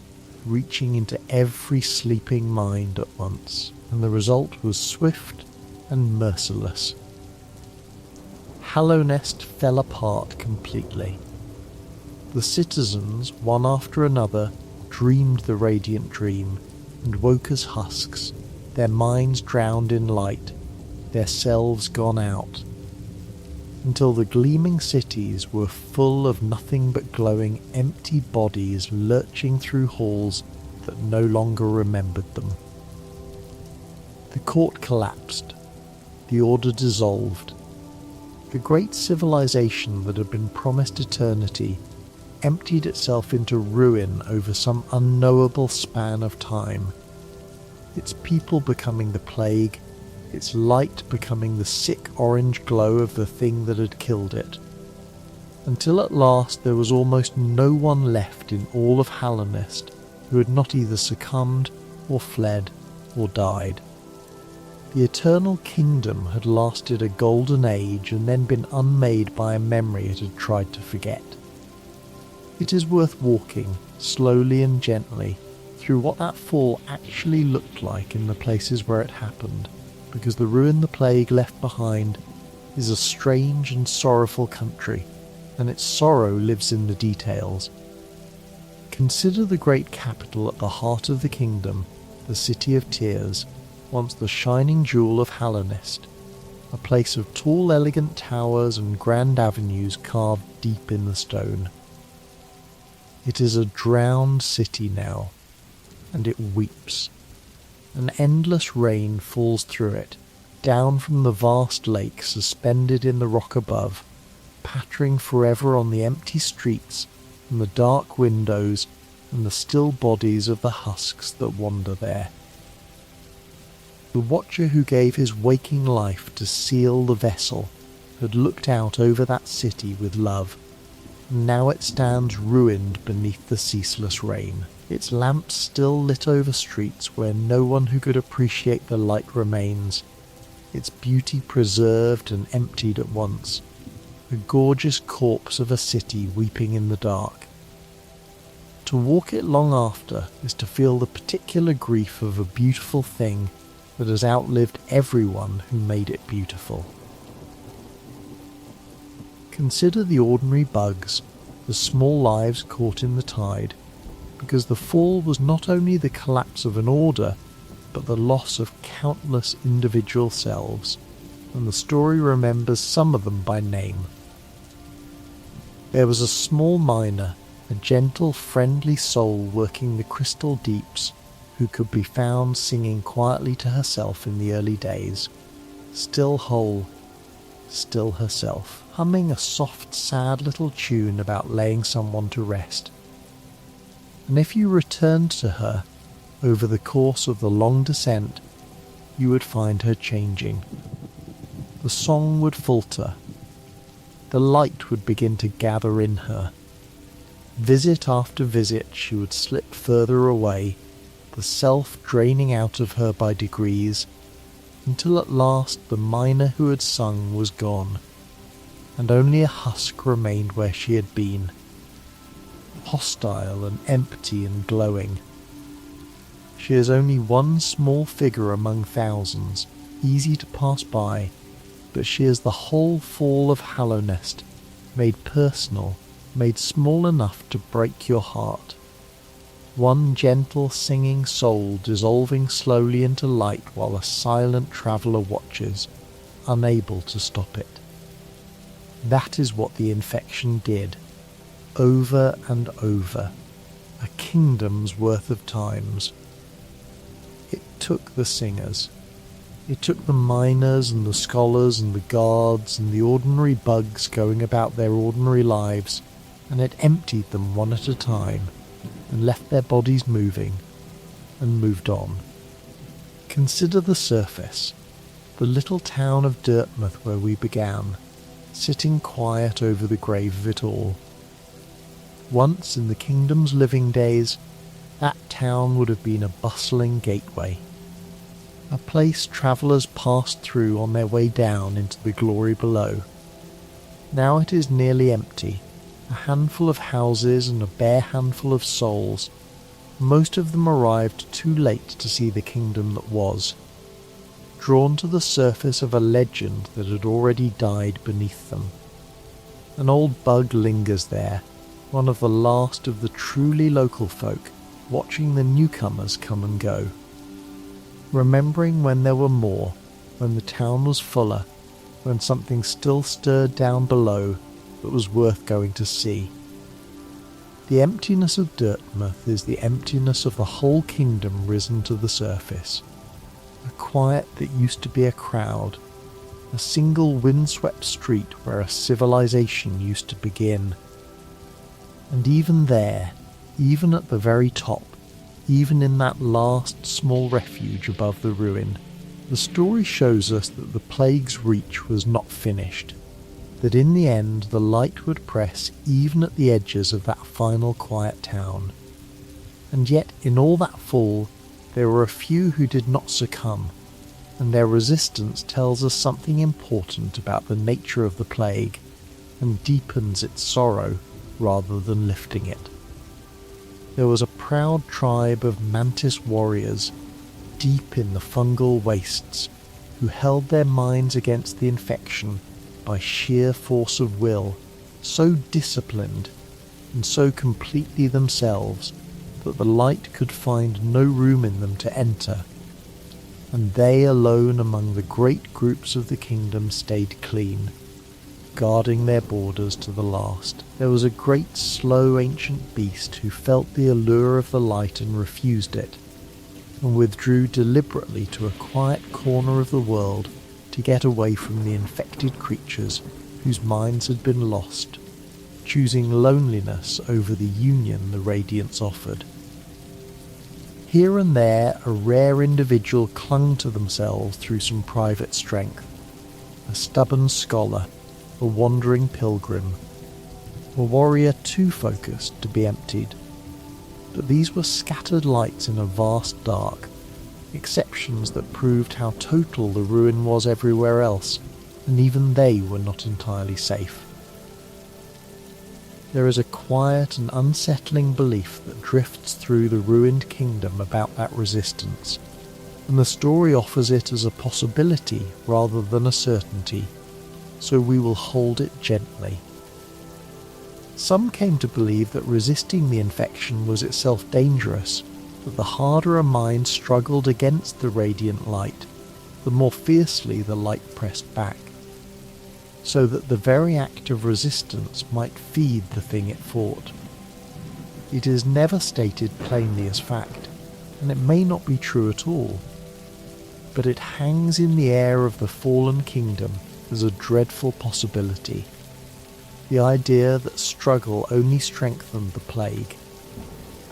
reaching into every sleeping mind at once, and the result was swift and merciless. Hallownest fell apart completely. The citizens, one after another, dreamed the radiant dream and woke as husks, their minds drowned in light, their selves gone out, until the gleaming cities were full of nothing but glowing empty bodies lurching through halls that no longer remembered them. The court collapsed, the order dissolved. The great civilization that had been promised eternity emptied itself into ruin over some unknowable span of time, its people becoming the plague, its light becoming the sick orange glow of the thing that had killed it, until at last there was almost no one left in all of Hallownest who had not either succumbed or fled or died. The eternal kingdom had lasted a golden age and then been unmade by a memory it had tried to forget. It is worth walking, slowly and gently, through what that fall actually looked like in the places where it happened, because the ruin the plague left behind is a strange and sorrowful country, and its sorrow lives in the details. Consider the great capital at the heart of the kingdom, the City of Tears, once the shining jewel of Hallownest, a place of tall elegant towers and grand avenues carved deep in the stone. It is a drowned city now, and it weeps. An endless rain falls through it, down from the vast lake suspended in the rock above, pattering forever on the empty streets and the dark windows and the still bodies of the husks that wander there. The watcher who gave his waking life to seal the vessel had looked out over that city with love, and now it stands ruined beneath the ceaseless rain, its lamps still lit over streets where no one who could appreciate the light remains, its beauty preserved and emptied at once, a gorgeous corpse of a city weeping in the dark. To walk it long after is to feel the particular grief of a beautiful thing that has outlived everyone who made it beautiful. Consider the ordinary bugs, the small lives caught in the tide, because the fall was not only the collapse of an order, but the loss of countless individual selves, and the story remembers some of them by name. There was a small miner, a gentle, friendly soul working the crystal deeps, who could be found singing quietly to herself in the early days, still whole, still herself, humming a soft, sad little tune about laying someone to rest. And if you returned to her over the course of the long descent, you would find her changing. The song would falter. The light would begin to gather in her. Visit after visit she would slip further away, the self draining out of her by degrees, until at last the miner who had sung was gone, and only a husk remained where she had been, hostile and empty and glowing. She is only one small figure among thousands, easy to pass by, but she is the whole fall of Hallownest, made personal, made small enough to break your heart. One gentle singing soul dissolving slowly into light while a silent traveller watches, unable to stop it. That is what the infection did, over and over, a kingdom's worth of times. It took the singers. It took the miners and the scholars and the guards and the ordinary bugs going about their ordinary lives, and it emptied them one at a time, and left their bodies moving, and moved on. Consider the surface, the little town of Dartmouth where we began, sitting quiet over the grave of it all. Once in the kingdom's living days, that town would have been a bustling gateway, a place travellers passed through on their way down into the glory below. Now it is nearly empty, a handful of houses and a bare handful of souls. Most of them arrived too late to see the kingdom that was, drawn to the surface of a legend that had already died beneath them. An old bug lingers there, one of the last of the truly local folk, watching the newcomers come and go, remembering when there were more, when the town was fuller, when something still stirred down below that was worth going to see. The emptiness of Dartmouth is the emptiness of the whole kingdom risen to the surface. A quiet that used to be a crowd, a single windswept street where a civilization used to begin. And even there, even at the very top, even in that last small refuge above the ruin, the story shows us that the plague's reach was not finished, that in the end the light would press even at the edges of that final quiet town. And yet in all that fall, there were a few who did not succumb, and their resistance tells us something important about the nature of the plague, and deepens its sorrow rather than lifting it. There was a proud tribe of mantis warriors, deep in the fungal wastes, who held their minds against the infection by sheer force of will, so disciplined and so completely themselves that the light could find no room in them to enter, and they alone among the great groups of the kingdom stayed clean, guarding their borders to the last. There was a great slow ancient beast who felt the allure of the light and refused it, and withdrew deliberately to a quiet corner of the world to get away from the infected creatures whose minds had been lost, choosing loneliness over the union the radiance offered. Here and there a rare individual clung to themselves through some private strength, a stubborn scholar, a wandering pilgrim, a warrior too focused to be emptied. But these were scattered lights in a vast dark, exceptions that proved how total the ruin was everywhere else, and even they were not entirely safe. There is a quiet and unsettling belief that drifts through the ruined kingdom about that resistance, and the story offers it as a possibility rather than a certainty, so we will hold it gently. Some came to believe that resisting the infection was itself dangerous, that the harder a mind struggled against the radiant light, the more fiercely the light pressed back, so that the very act of resistance might feed the thing it fought. It is never stated plainly as fact, and it may not be true at all, but it hangs in the air of the fallen kingdom as a dreadful possibility. The idea that struggle only strengthened the plague,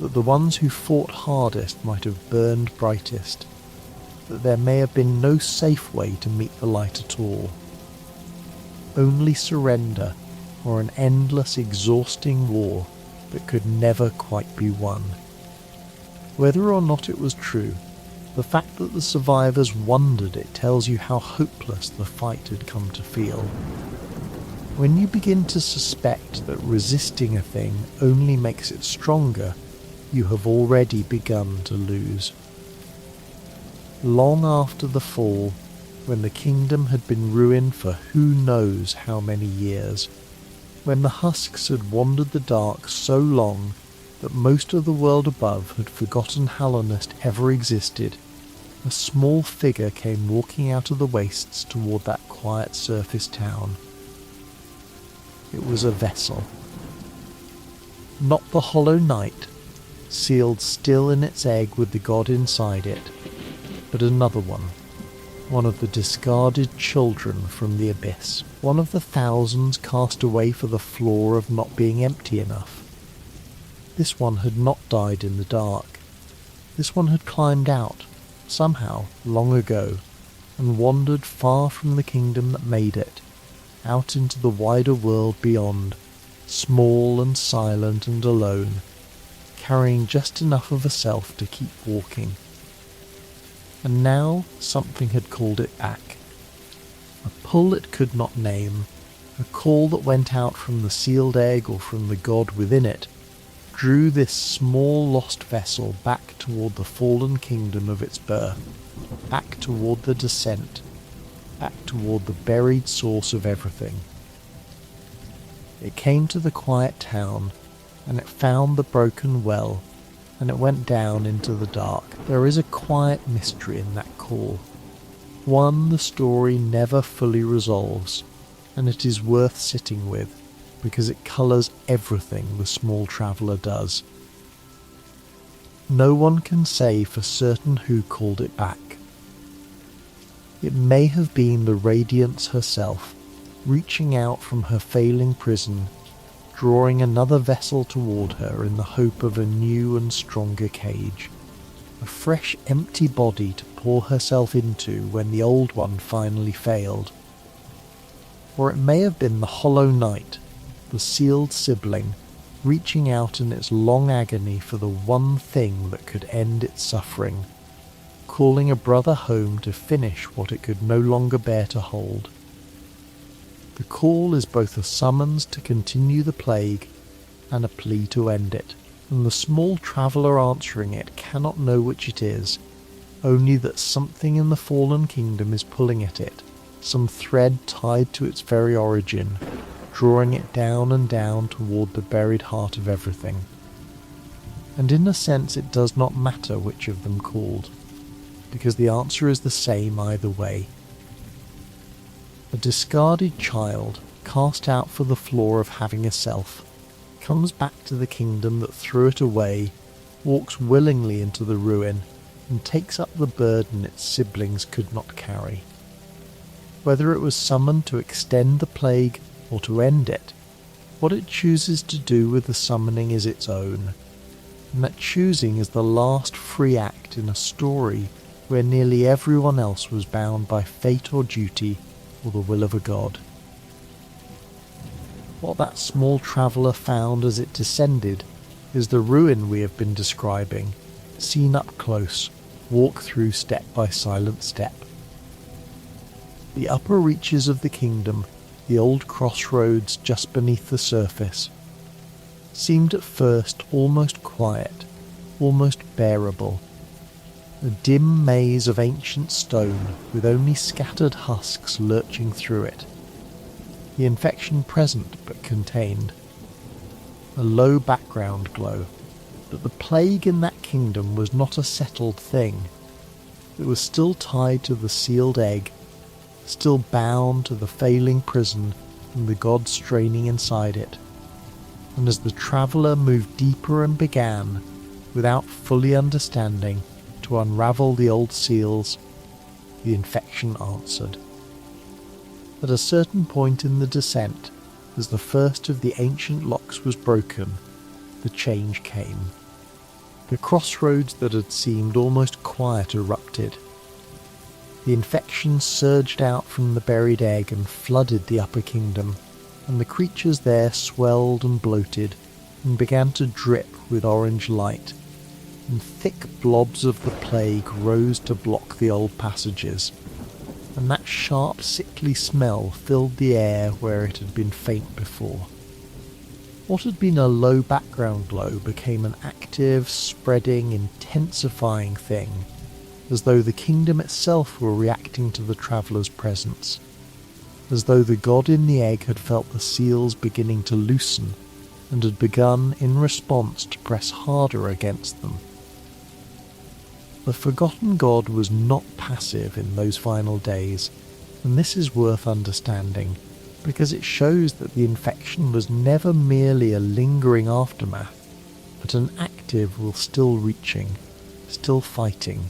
that the ones who fought hardest might have burned brightest, that there may have been no safe way to meet the light at all. Only surrender, or an endless, exhausting war that could never quite be won. Whether or not it was true, the fact that the survivors wondered it tells you how hopeless the fight had come to feel. When you begin to suspect that resisting a thing only makes it stronger, you have already begun to lose. Long after the fall, when the kingdom had been ruined for who knows how many years, when the husks had wandered the dark so long that most of the world above had forgotten Hallownest ever existed, a small figure came walking out of the wastes toward that quiet surface town. It was a vessel. Not the hollow night, sealed still in its egg with the god inside it, but another one of the discarded children from the abyss, one of the thousands cast away for the flaw of not being empty enough. This one had not died in the dark. This one had climbed out, somehow, long ago, and wandered far from the kingdom that made it, out into the wider world beyond, small and silent and alone, carrying just enough of herself to keep walking. And now something had called it back. A pull it could not name, a call that went out from the sealed egg or from the god within it, drew this small lost vessel back toward the fallen kingdom of its birth, back toward the descent, back toward the buried source of everything. It came to the quiet town, and it found the broken well, and it went down into the dark. There is a quiet mystery in that call, one the story never fully resolves, and it is worth sitting with, because it colours everything the small traveller does. No one can say for certain who called it back. It may have been the Radiance herself, reaching out from her failing prison, drawing another vessel toward her in the hope of a new and stronger cage, a fresh empty body to pour herself into when the old one finally failed. Or it may have been the hollow night, the sealed sibling, reaching out in its long agony for the one thing that could end its suffering, calling a brother home to finish what it could no longer bear to hold. The call is both a summons to continue the plague and a plea to end it, and the small traveller answering it cannot know which it is, only that something in the fallen kingdom is pulling at it, some thread tied to its very origin, drawing it down and down toward the buried heart of everything. And in a sense it does not matter which of them called, because the answer is the same either way. A discarded child, cast out for the flaw of having a self, comes back to the kingdom that threw it away, walks willingly into the ruin, and takes up the burden its siblings could not carry. Whether it was summoned to extend the plague or to end it, what it chooses to do with the summoning is its own, and that choosing is the last free act in a story where nearly everyone else was bound by fate or duty or the will of a god. What that small traveller found as it descended is the ruin we have been describing, seen up close, walked through step by silent step. The upper reaches of the kingdom, the old crossroads just beneath the surface, seemed at first almost quiet, almost bearable. A dim maze of ancient stone with only scattered husks lurching through it. The infection present but contained. A low background glow, but the plague in that kingdom was not a settled thing. It was still tied to the sealed egg, still bound to the failing prison and the god straining inside it. And as the traveller moved deeper and began, without fully understanding, to unravel the old seals, the infection answered. At a certain point in the descent, as the first of the ancient locks was broken, the change came. The crossroads that had seemed almost quiet erupted. The infection surged out from the buried egg and flooded the upper kingdom, and the creatures there swelled and bloated and began to drip with orange light, and thick blobs of the plague rose to block the old passages, and that sharp sickly smell filled the air where it had been faint before. What had been a low background glow became an active, spreading, intensifying thing, as though the kingdom itself were reacting to the traveller's presence, as though the god in the egg had felt the seals beginning to loosen and had begun in response to press harder against them. The forgotten god was not passive in those final days, and this is worth understanding, because it shows that the infection was never merely a lingering aftermath, but an active will still reaching, still fighting.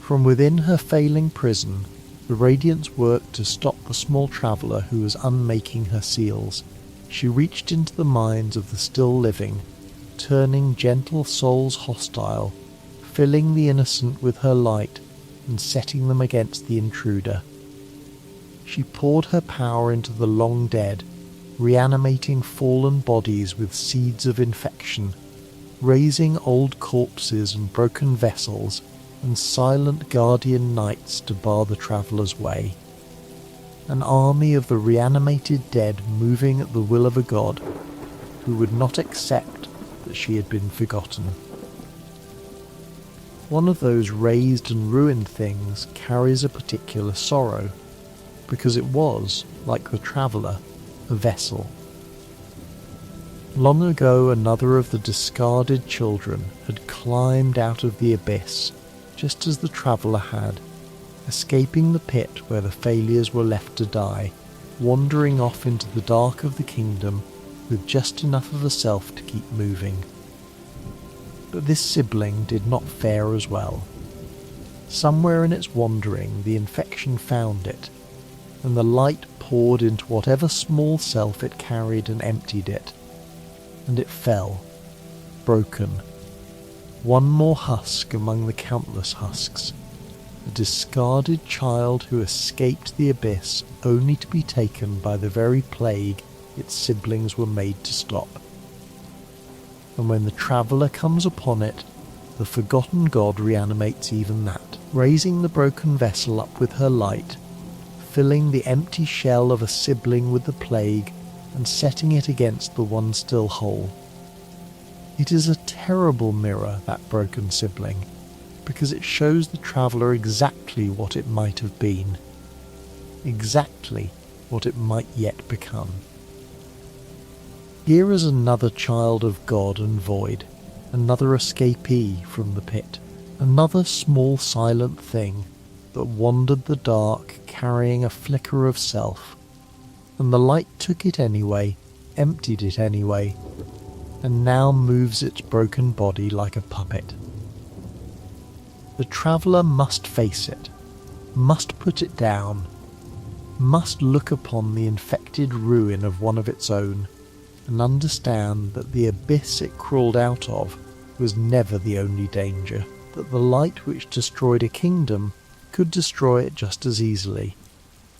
From within her failing prison, the Radiance worked to stop the small traveller who was unmaking her seals. She reached into the minds of the still living, turning gentle souls hostile, filling the innocent with her light and setting them against the intruder. She poured her power into the long dead, reanimating fallen bodies with seeds of infection, raising old corpses and broken vessels and silent guardian knights to bar the traveller's way. An army of the reanimated dead moving at the will of a god who would not accept that she had been forgotten. One of those raised and ruined things carries a particular sorrow, because it was, like the traveller, a vessel. Long ago another of the discarded children had climbed out of the abyss, just as the traveller had, escaping the pit where the failures were left to die, wandering off into the dark of the kingdom with just enough of a self to keep moving. But this sibling did not fare as well. Somewhere in its wandering the infection found it, and the light poured into whatever small self it carried and emptied it, and it fell, broken, one more husk among the countless husks, a discarded child who escaped the abyss only to be taken by the very plague its siblings were made to stop. And when the traveller comes upon it, the forgotten god reanimates even that, raising the broken vessel up with her light, filling the empty shell of a sibling with the plague and setting it against the one still whole. It is a terrible mirror, that broken sibling, because it shows the traveller exactly what it might have been, exactly what it might yet become. Here is another child of God and void, another escapee from the pit, another small silent thing that wandered the dark carrying a flicker of self, and the light took it anyway, emptied it anyway, and now moves its broken body like a puppet. The traveller must face it, must put it down, must look upon the infected ruin of one of its own, and understand that the abyss it crawled out of was never the only danger, that the light which destroyed a kingdom could destroy it just as easily,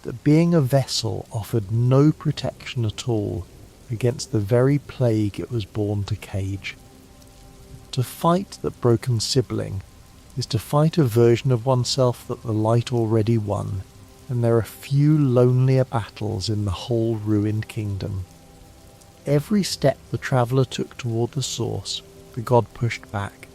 that being a vessel offered no protection at all against the very plague it was born to cage. To fight that broken sibling is to fight a version of oneself that the light already won, and there are few lonelier battles in the whole ruined kingdom. Every step the traveller took toward the source, the god pushed back,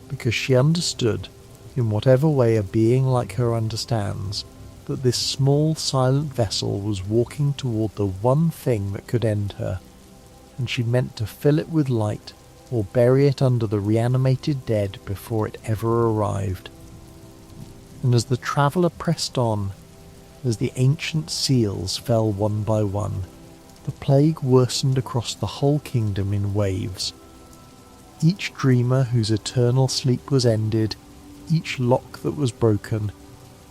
because she understood, in whatever way a being like her understands, that this small silent vessel was walking toward the one thing that could end her, and she meant to fill it with light or bury it under the reanimated dead before it ever arrived. And as the traveller pressed on, as the ancient seals fell one by one, the plague worsened across the whole kingdom in waves. Each dreamer whose eternal sleep was ended, each lock that was broken,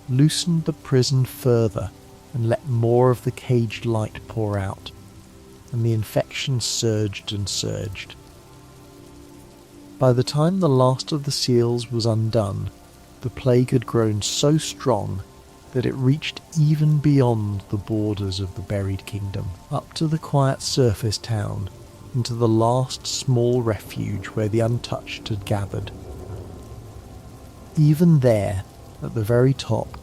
loosened the prison further and let more of the caged light pour out, and the infection surged and surged. By the time the last of the seals was undone, the plague had grown so strong that it reached even beyond the borders of the buried kingdom, up to the quiet surface town, into the last small refuge where the untouched had gathered. Even there, at the very top,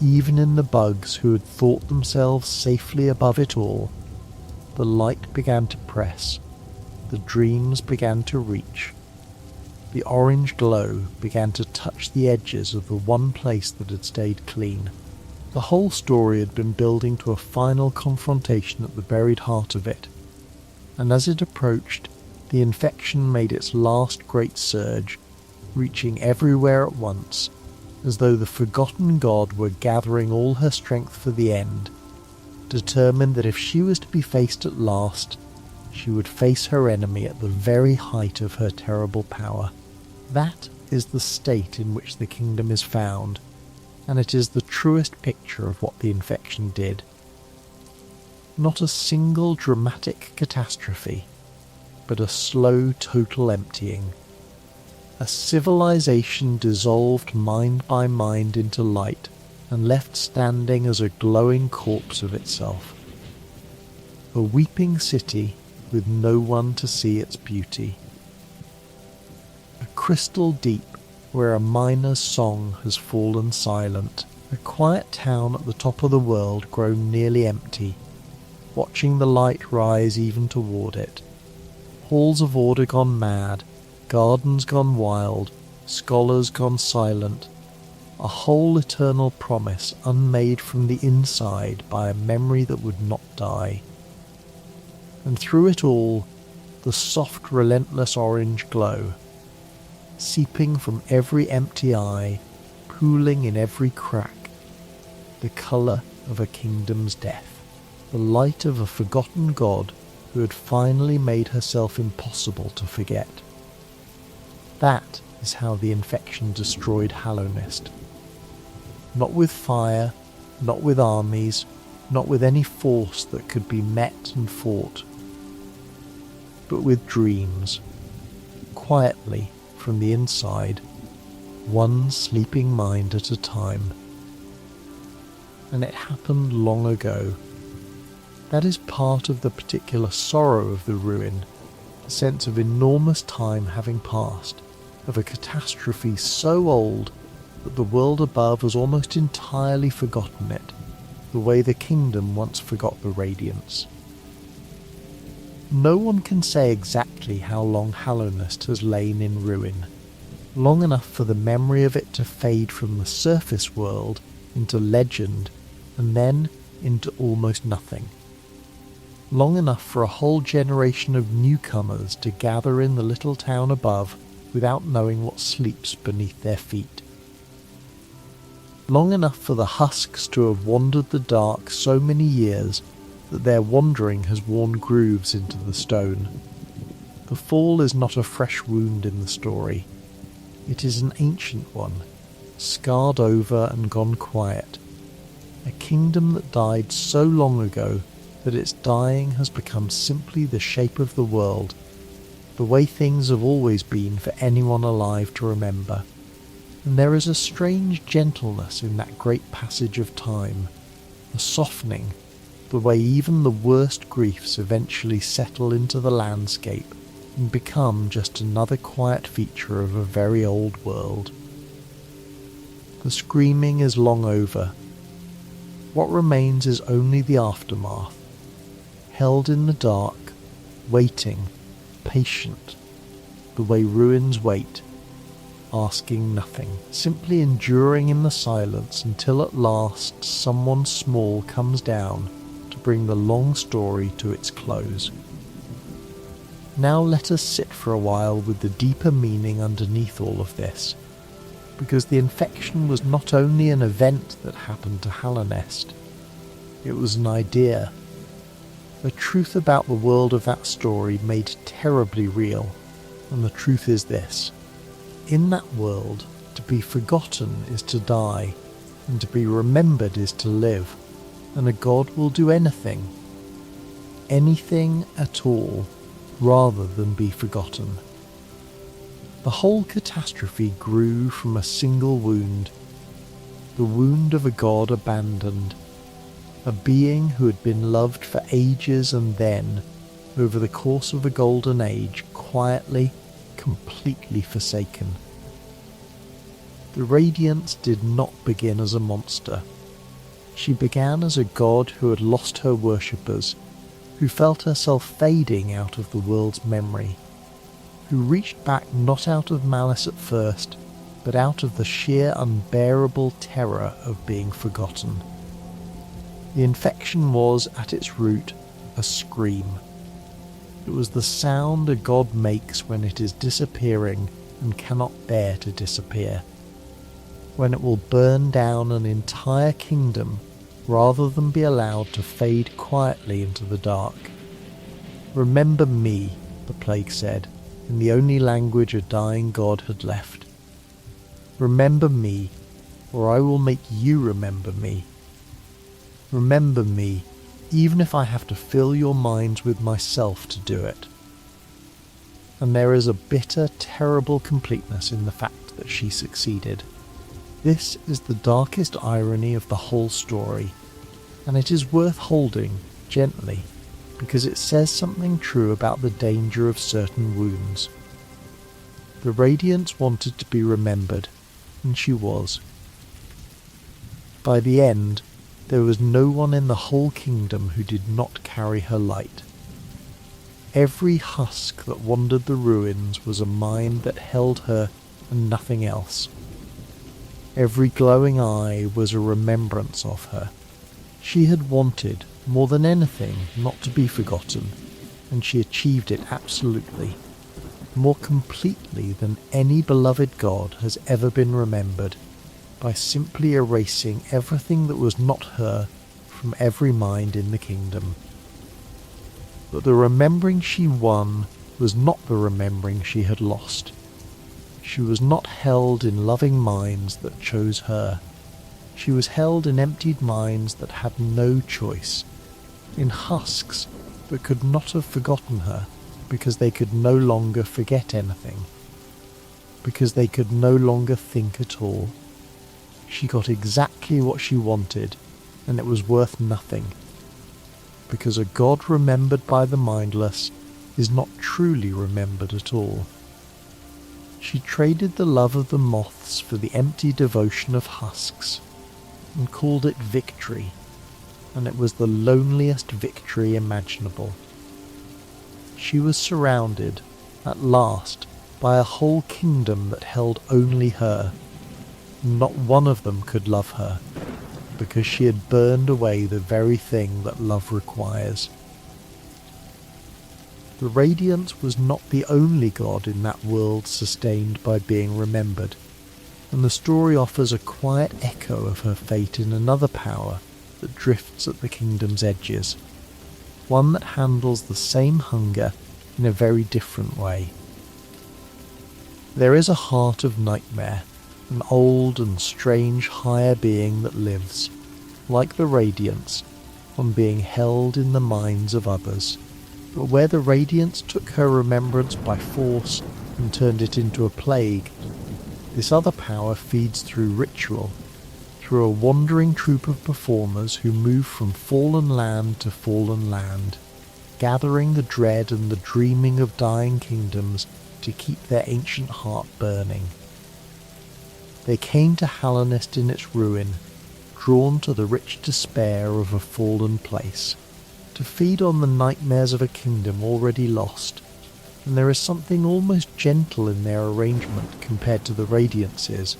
even in the bugs who had thought themselves safely above it all, the light began to press, the dreams began to reach. The orange glow began to touch the edges of the one place that had stayed clean. The whole story had been building to a final confrontation at the buried heart of it, and as it approached, the infection made its last great surge, reaching everywhere at once, as though the forgotten god were gathering all her strength for the end, determined that if she was to be faced at last, she would face her enemy at the very height of her terrible power. That is the state in which the kingdom is found, and it is the truest picture of what the infection did. Not a single dramatic catastrophe, but a slow total emptying. A civilization dissolved mind by mind into light and left standing as a glowing corpse of itself. A weeping city with no one to see its beauty. A crystal deep where a miner's song has fallen silent. A quiet town at the top of the world grown nearly empty, watching the light rise even toward it. Halls of order gone mad, gardens gone wild, scholars gone silent, a whole eternal promise unmade from the inside by a memory that would not die. And through it all, the soft, relentless orange glow, seeping from every empty eye, pooling in every crack, the colour of a kingdom's death, the light of a forgotten god who had finally made herself impossible to forget. That is how the infection destroyed Hallownest. Not with fire, not with armies, not with any force that could be met and fought, but with dreams, quietly from the inside, one sleeping mind at a time. And it happened long ago. That is part of the particular sorrow of the ruin, the sense of enormous time having passed, of a catastrophe so old that the world above has almost entirely forgotten it, the way the kingdom once forgot the radiance. No one can say exactly how long Hallownest has lain in ruin, long enough for the memory of it to fade from the surface world into legend and then into almost nothing. Long enough for a whole generation of newcomers to gather in the little town above without knowing what sleeps beneath their feet. Long enough for the husks to have wandered the dark so many years that their wandering has worn grooves into the stone. The fall is not a fresh wound in the story. It is an ancient one, scarred over and gone quiet. A kingdom that died so long ago that its dying has become simply the shape of the world, the way things have always been for anyone alive to remember. And there is a strange gentleness in that great passage of time, a softening, the way even the worst griefs eventually settle into the landscape and become just another quiet feature of a very old world. The screaming is long over. What remains is only the aftermath, held in the dark, waiting, patient, the way ruins wait, asking nothing, simply enduring in the silence until at last someone small comes down to bring the long story to its close. Now let us sit for a while with the deeper meaning underneath all of this, because the infection was not only an event that happened to Hallownest, it was an idea, a truth about the world of that story made terribly real. And the truth is this: in that world, to be forgotten is to die, and to be remembered is to live, and a god will do anything at all, rather than be forgotten. The whole catastrophe grew from a single wound, the wound of a god abandoned, a being who had been loved for ages and then, over the course of a golden age, quietly, completely forsaken. The Radiance did not begin as a monster. She began as a god who had lost her worshippers, who felt herself fading out of the world's memory, who reached back not out of malice at first, but out of the sheer unbearable terror of being forgotten. The infection was, at its root, a scream. It was the sound a god makes when it is disappearing and cannot bear to disappear, when it will burn down an entire kingdom rather than be allowed to fade quietly into the dark. "Remember me," the plague said, in the only language a dying god had left. "Remember me, or I will make you remember me. Remember me, even if I have to fill your minds with myself to do it." And there is a bitter, terrible completeness in the fact that she succeeded. This is the darkest irony of the whole story, and it is worth holding gently, because it says something true about the danger of certain wounds. The Radiance wanted to be remembered, and she was. By the end, there was no one in the whole kingdom who did not carry her light. Every husk that wandered the ruins was a mind that held her and nothing else. Every glowing eye was a remembrance of her. She had wanted, more than anything, not to be forgotten, and she achieved it absolutely, more completely than any beloved god has ever been remembered, by simply erasing everything that was not her from every mind in the kingdom. But the remembering she won was not the remembering she had lost. She was not held in loving minds that chose her. She was held in emptied minds that had no choice, in husks that could not have forgotten her because they could no longer forget anything, because they could no longer think at all. She got exactly what she wanted, and it was worth nothing, because a god remembered by the mindless is not truly remembered at all. She traded the love of the moths for the empty devotion of husks, and called it victory, and it was the loneliest victory imaginable. She was surrounded, at last, by a whole kingdom that held only her. Not one of them could love her, because she had burned away the very thing that love requires. The Radiance was not the only god in that world sustained by being remembered, and the story offers a quiet echo of her fate in another power that drifts at the kingdom's edges, one that handles the same hunger in a very different way. There is a heart of nightmare, an old and strange higher being that lives, like the Radiance, on being held in the minds of others. But where the Radiance took her remembrance by force and turned it into a plague, this other power feeds through ritual, through a wandering troupe of performers who move from fallen land to fallen land, gathering the dread and the dreaming of dying kingdoms to keep their ancient heart burning. They came to Hallownest in its ruin, drawn to the rich despair of a fallen place, to feed on the nightmares of a kingdom already lost, and there is something almost gentle in their arrangement compared to the Radiance's,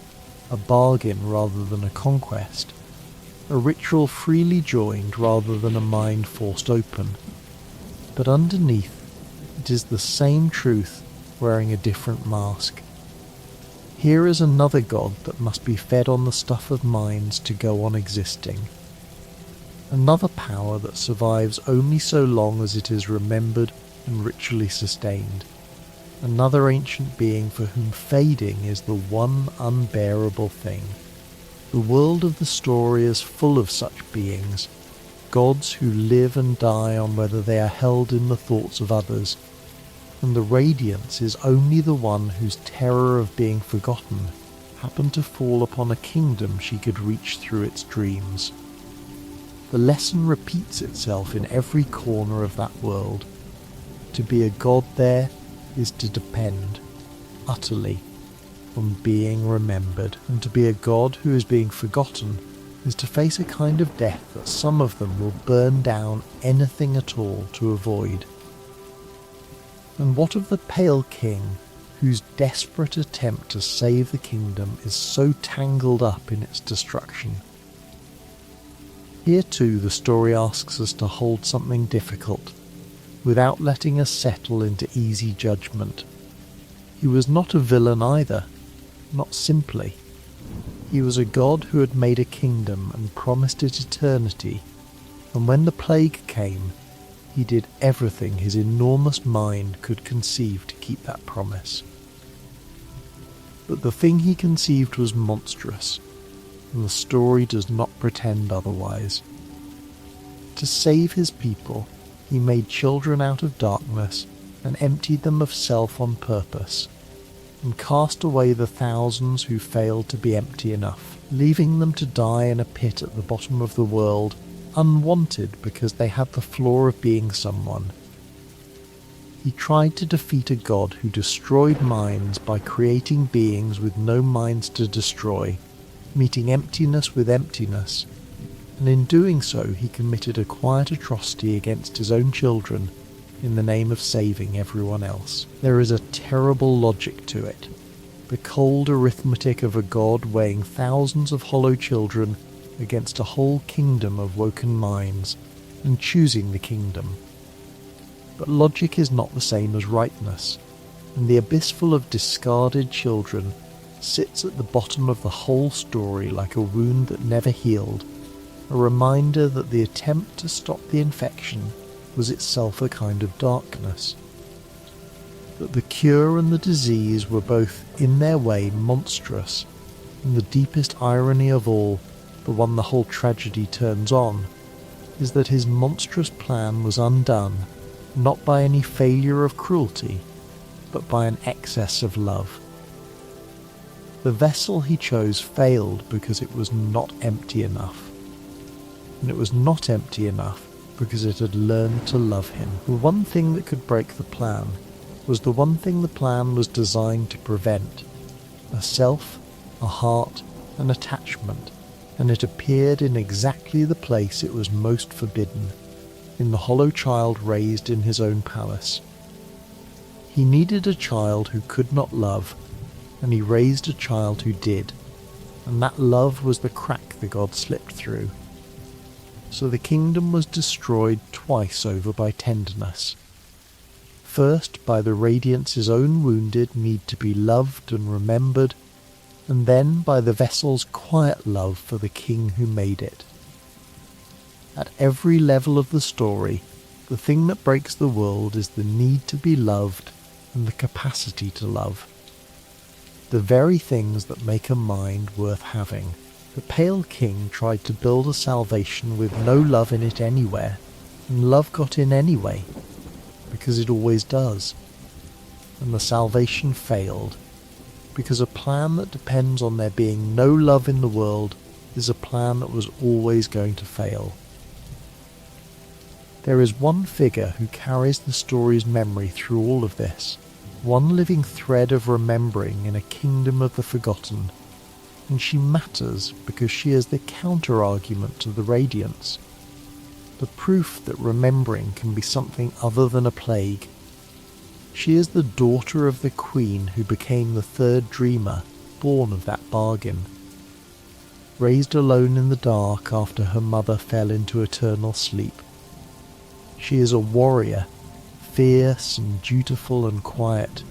a bargain rather than a conquest, a ritual freely joined rather than a mind forced open. But underneath, it is the same truth wearing a different mask. Here is another god that must be fed on the stuff of minds to go on existing. Another power that survives only so long as it is remembered and ritually sustained. Another ancient being for whom fading is the one unbearable thing. The world of the story is full of such beings, gods who live and die on whether they are held in the thoughts of others, and the Radiance is only the one whose terror of being forgotten happened to fall upon a kingdom she could reach through its dreams. The lesson repeats itself in every corner of that world. To be a god there is to depend, utterly, on being remembered, and to be a god who is being forgotten is to face a kind of death that some of them will burn down anything at all to avoid. And what of the Pale King, whose desperate attempt to save the kingdom is so tangled up in its destruction? Here too the story asks us to hold something difficult, without letting us settle into easy judgment. He was not a villain either, not simply. He was a god who had made a kingdom and promised it eternity, and when the plague came, he did everything his enormous mind could conceive to keep that promise. But the thing he conceived was monstrous, and the story does not pretend otherwise. To save his people, he made children out of darkness and emptied them of self on purpose, and cast away the thousands who failed to be empty enough, leaving them to die in a pit at the bottom of the world, unwanted because they had the flaw of being someone. He tried to defeat a god who destroyed minds by creating beings with no minds to destroy, meeting emptiness with emptiness, and in doing so he committed a quiet atrocity against his own children in the name of saving everyone else. There is a terrible logic to it, the cold arithmetic of a god weighing thousands of hollow children against a whole kingdom of woken minds, and choosing the kingdom. But logic is not the same as rightness, and the abyss full of discarded children sits at the bottom of the whole story like a wound that never healed, a reminder that the attempt to stop the infection was itself a kind of darkness, that the cure and the disease were both in their way monstrous, and the deepest irony of all, the one the whole tragedy turns on, is that his monstrous plan was undone not by any failure of cruelty, but by an excess of love. The vessel he chose failed because it was not empty enough. And it was not empty enough because it had learned to love him. The one thing that could break the plan was the one thing the plan was designed to prevent: a self, a heart, an attachment, and it appeared in exactly the place it was most forbidden, in the hollow child raised in his own palace. He needed a child who could not love, and he raised a child who did, and that love was the crack the god slipped through. So the kingdom was destroyed twice over by tenderness. First by the Radiance's own wounded need to be loved and remembered, and then by the vessel's quiet love for the king who made it. At every level of the story, the thing that breaks the world is the need to be loved and the capacity to love. The very things that make a mind worth having. The Pale King tried to build a salvation with no love in it anywhere, and love got in anyway, because it always does. And the salvation failed, because a plan that depends on there being no love in the world is a plan that was always going to fail. There is one figure who carries the story's memory through all of this, one living thread of remembering in a kingdom of the forgotten, and she matters because she is the counter-argument to the Radiance, the proof that remembering can be something other than a plague. She is the daughter of the queen who became the third dreamer, born of that bargain. Raised alone in the dark after her mother fell into eternal sleep. She is a warrior, fierce and dutiful and quiet,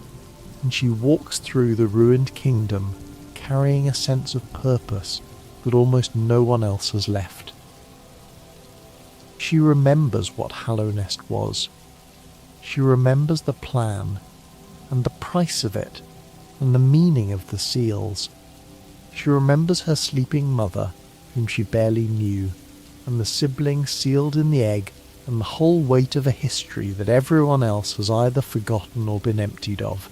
and she walks through the ruined kingdom carrying a sense of purpose that almost no one else has left. She remembers what Hallownest was. She remembers the plan, and the price of it, and the meaning of the seals. She remembers her sleeping mother, whom she barely knew, and the sibling sealed in the egg, and the whole weight of a history that everyone else has either forgotten or been emptied of.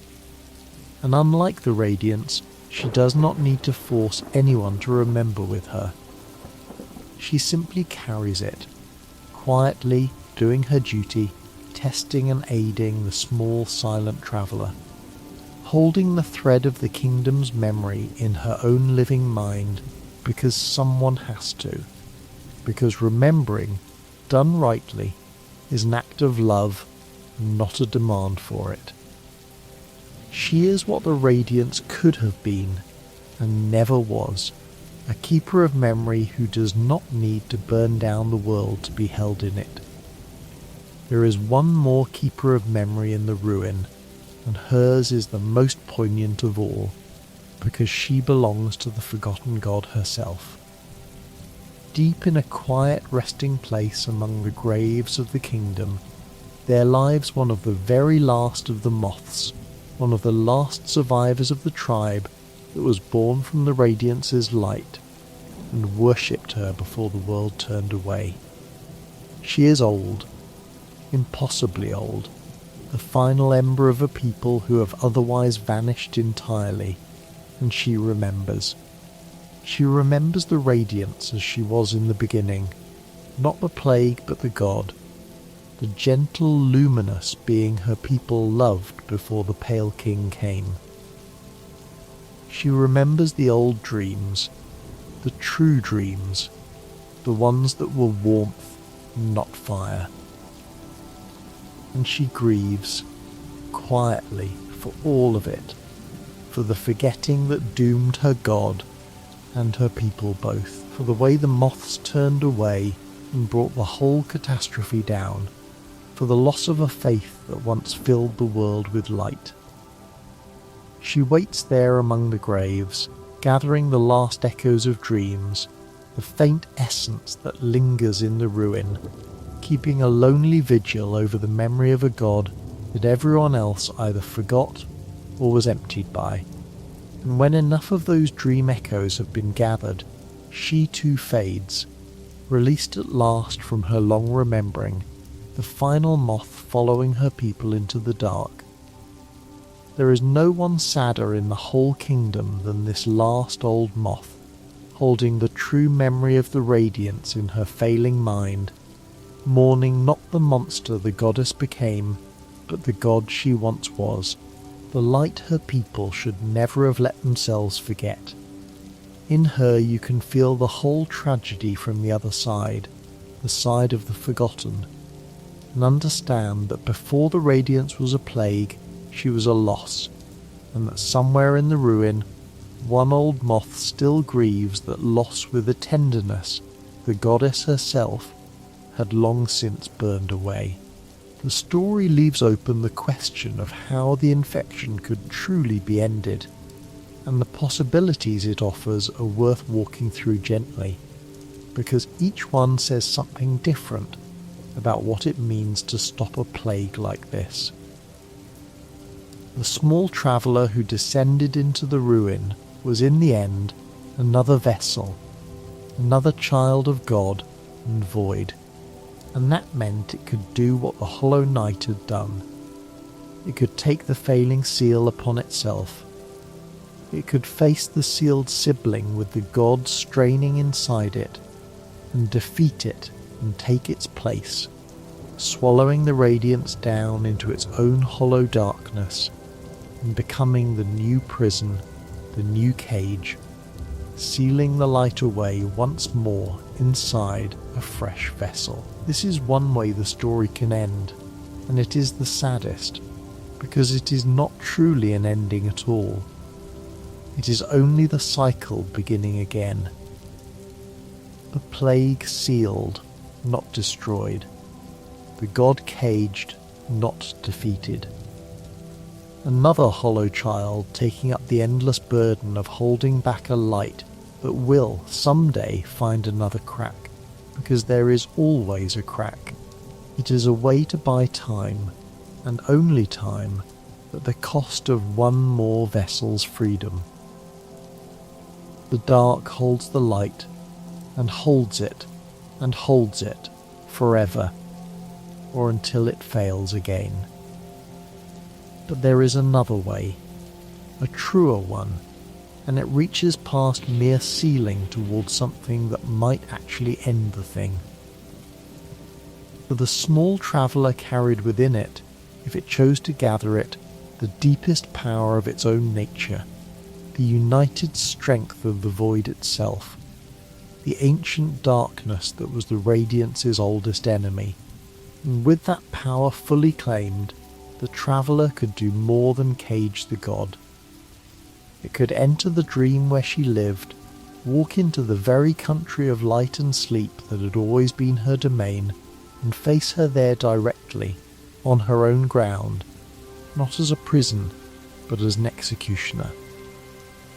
And unlike the Radiance, she does not need to force anyone to remember with her. She simply carries it, quietly doing her duty, testing and aiding the small silent traveller, holding the thread of the kingdom's memory in her own living mind because someone has to, because remembering, done rightly, is an act of love, not a demand for it. She is what the Radiance could have been, and never was, a keeper of memory who does not need to burn down the world to be held in it. There is one more keeper of memory in the ruin, and hers is the most poignant of all, because she belongs to the forgotten god herself. Deep in a quiet resting place among the graves of the kingdom, there lives one of the very last of the moths, one of the last survivors of the tribe that was born from the Radiance's light, and worshipped her before the world turned away. She is old, impossibly old, the final ember of a people who have otherwise vanished entirely, and she remembers. She remembers the Radiance as she was in the beginning, not the plague but the god, the gentle luminous being her people loved before the Pale King came. She remembers the old dreams, the true dreams, the ones that were warmth, not fire. And she grieves, quietly, for all of it, for the forgetting that doomed her god and her people both, for the way the moths turned away and brought the whole catastrophe down, for the loss of a faith that once filled the world with light. She waits there among the graves, gathering the last echoes of dreams, the faint essence that lingers in the ruin, keeping a lonely vigil over the memory of a god that everyone else either forgot or was emptied by. And when enough of those dream echoes have been gathered, she too fades, released at last from her long remembering, the final moth following her people into the dark. There is no one sadder in the whole kingdom than this last old moth, holding the true memory of the Radiance in her failing mind, mourning not the monster the goddess became, but the god she once was, the light her people should never have let themselves forget. In her you can feel the whole tragedy from the other side, the side of the forgotten, and understand that before the Radiance was a plague, she was a loss, and that somewhere in the ruin, one old moth still grieves that loss with a tenderness the goddess herself had long since burned away. The story leaves open the question of how the infection could truly be ended, and the possibilities it offers are worth walking through gently, because each one says something different about what it means to stop a plague like this. The small traveller who descended into the ruin was in the end another vessel, another child of God and void, and that meant it could do what the Hollow Knight had done. It could take the failing seal upon itself, It could face the sealed sibling with the god straining inside it, and defeat it and take its place, swallowing the radiance down into its own hollow darkness, and becoming the new prison, the new cage, sealing the light away once more inside a fresh vessel. This is one way the story can end, and it is the saddest, because it is not truly an ending at all. It is only the cycle beginning again. The plague sealed, not destroyed. The god caged, not defeated. Another hollow child taking up the endless burden of holding back a light that will someday find another crack, because there is always a crack. It is a way to buy time, and only time, at the cost of one more vessel's freedom. The dark holds the light, and holds it forever, or until it fails again. But there is another way, a truer one, and it reaches past mere sealing towards something that might actually end the thing. For the small traveller carried within it, if it chose to gather it, the deepest power of its own nature, the united strength of the void itself, the ancient darkness that was the radiance's oldest enemy. And with that power fully claimed, the traveller could do more than cage the god. It could enter the dream where she lived, walk into the very country of light and sleep that had always been her domain, and face her there directly, on her own ground, not as a prison, but as an executioner.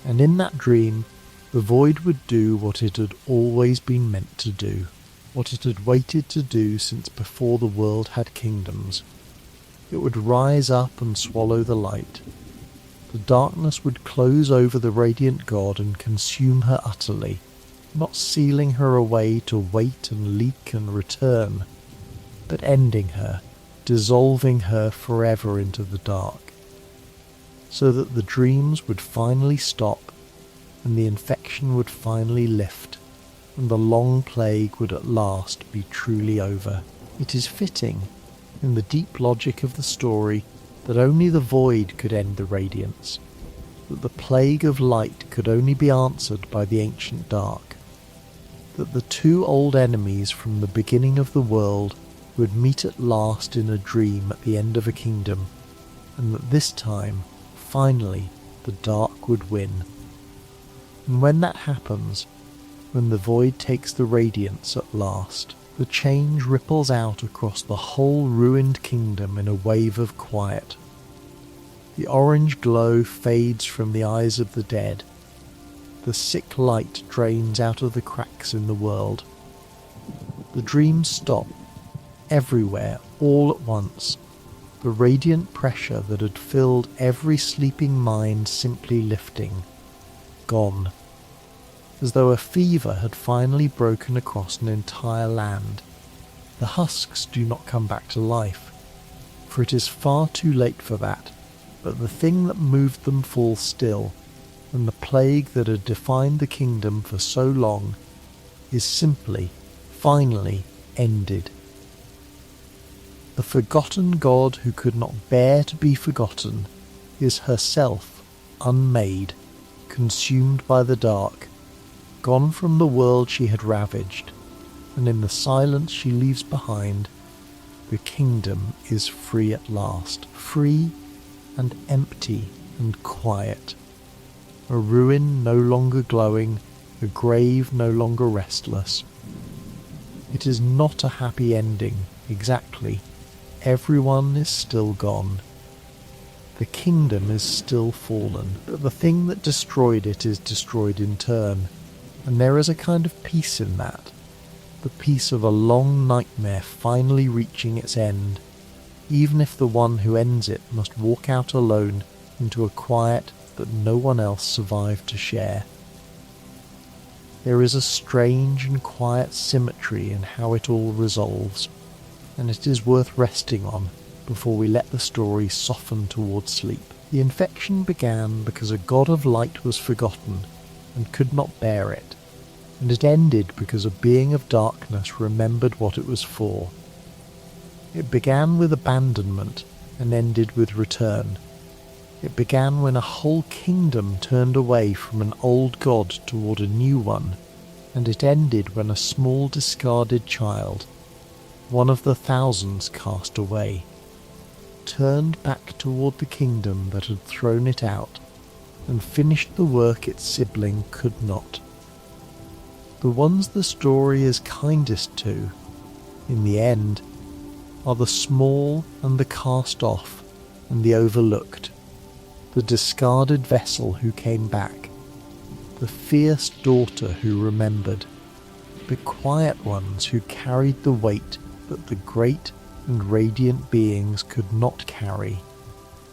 And in that dream, the void would do what it had always been meant to do, what it had waited to do since before the world had kingdoms. It would rise up and swallow the light. The darkness would close over the radiant god and consume her utterly, not sealing her away to wait and leak and return, but ending her, dissolving her forever into the dark, so that the dreams would finally stop, and the infection would finally lift, and the long plague would at last be truly over. It is fitting, in the deep logic of the story, that only the void could end the radiance, that the plague of light could only be answered by the ancient dark, that the two old enemies from the beginning of the world would meet at last in a dream at the end of a kingdom, and that this time, finally, the dark would win. And when that happens, when the void takes the radiance at last, the change ripples out across the whole ruined kingdom in a wave of quiet. The orange glow fades from the eyes of the dead. The sick light drains out of the cracks in the world. The dreams stop, everywhere, all at once, the radiant pressure that had filled every sleeping mind simply lifting, gone, as though a fever had finally broken across an entire land. The husks do not come back to life, for it is far too late for that, but the thing that moved them falls still, and the plague that had defined the kingdom for so long is simply, finally, ended. The forgotten god who could not bear to be forgotten is herself unmade, consumed by the dark, gone from the world she had ravaged, and in the silence she leaves behind, the kingdom is free at last, free and empty and quiet, a ruin no longer glowing, a grave no longer restless. It is not a happy ending, exactly. Everyone is still gone. The kingdom is still fallen, but the thing that destroyed it is destroyed in turn, and there is a kind of peace in that, the peace of a long nightmare finally reaching its end, even if the one who ends it must walk out alone into a quiet that no one else survived to share. There is a strange and quiet symmetry in how it all resolves, and it is worth resting on before we let the story soften towards sleep. The infection began because a god of light was forgotten and could not bear it, and it ended because a being of darkness remembered what it was for. It began with abandonment and ended with return. It began when a whole kingdom turned away from an old god toward a new one, and it ended when a small discarded child, one of the thousands cast away, turned back toward the kingdom that had thrown it out, and finished the work its sibling could not. The ones the story is kindest to, in the end, are the small and the cast off and the overlooked, the discarded vessel who came back, the fierce daughter who remembered, the quiet ones who carried the weight that the great and radiant beings could not carry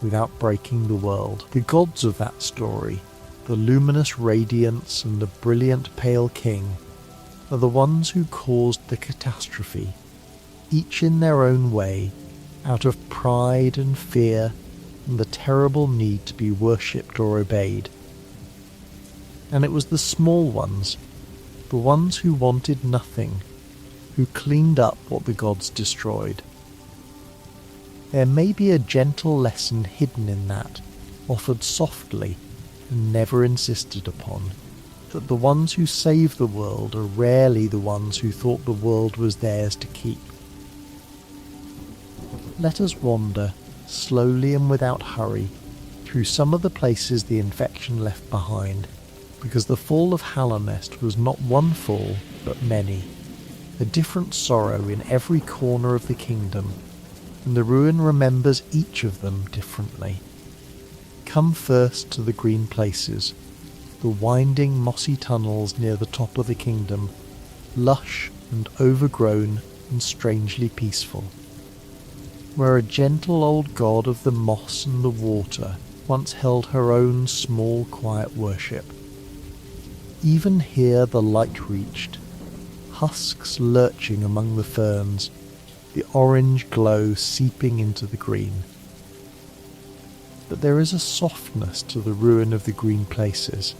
without breaking the world. The gods of that story, the luminous radiance and the brilliant pale king, are the ones who caused the catastrophe, each in their own way, out of pride and fear and the terrible need to be worshipped or obeyed. And it was the small ones, the ones who wanted nothing, who cleaned up what the gods destroyed. There may be a gentle lesson hidden in that, offered softly and never insisted upon, that the ones who save the world are rarely the ones who thought the world was theirs to keep. Let us wander, slowly and without hurry, through some of the places the infection left behind, because the fall of Hallownest was not one fall, but many, a different sorrow in every corner of the kingdom, and the ruin remembers each of them differently. Come first to the green places, the winding mossy tunnels near the top of the kingdom, lush and overgrown and strangely peaceful, where a gentle old god of the moss and the water once held her own small quiet worship. Even here the light reached, husks lurching among the ferns, the orange glow seeping into the green. But there is a softness to the ruin of the green places,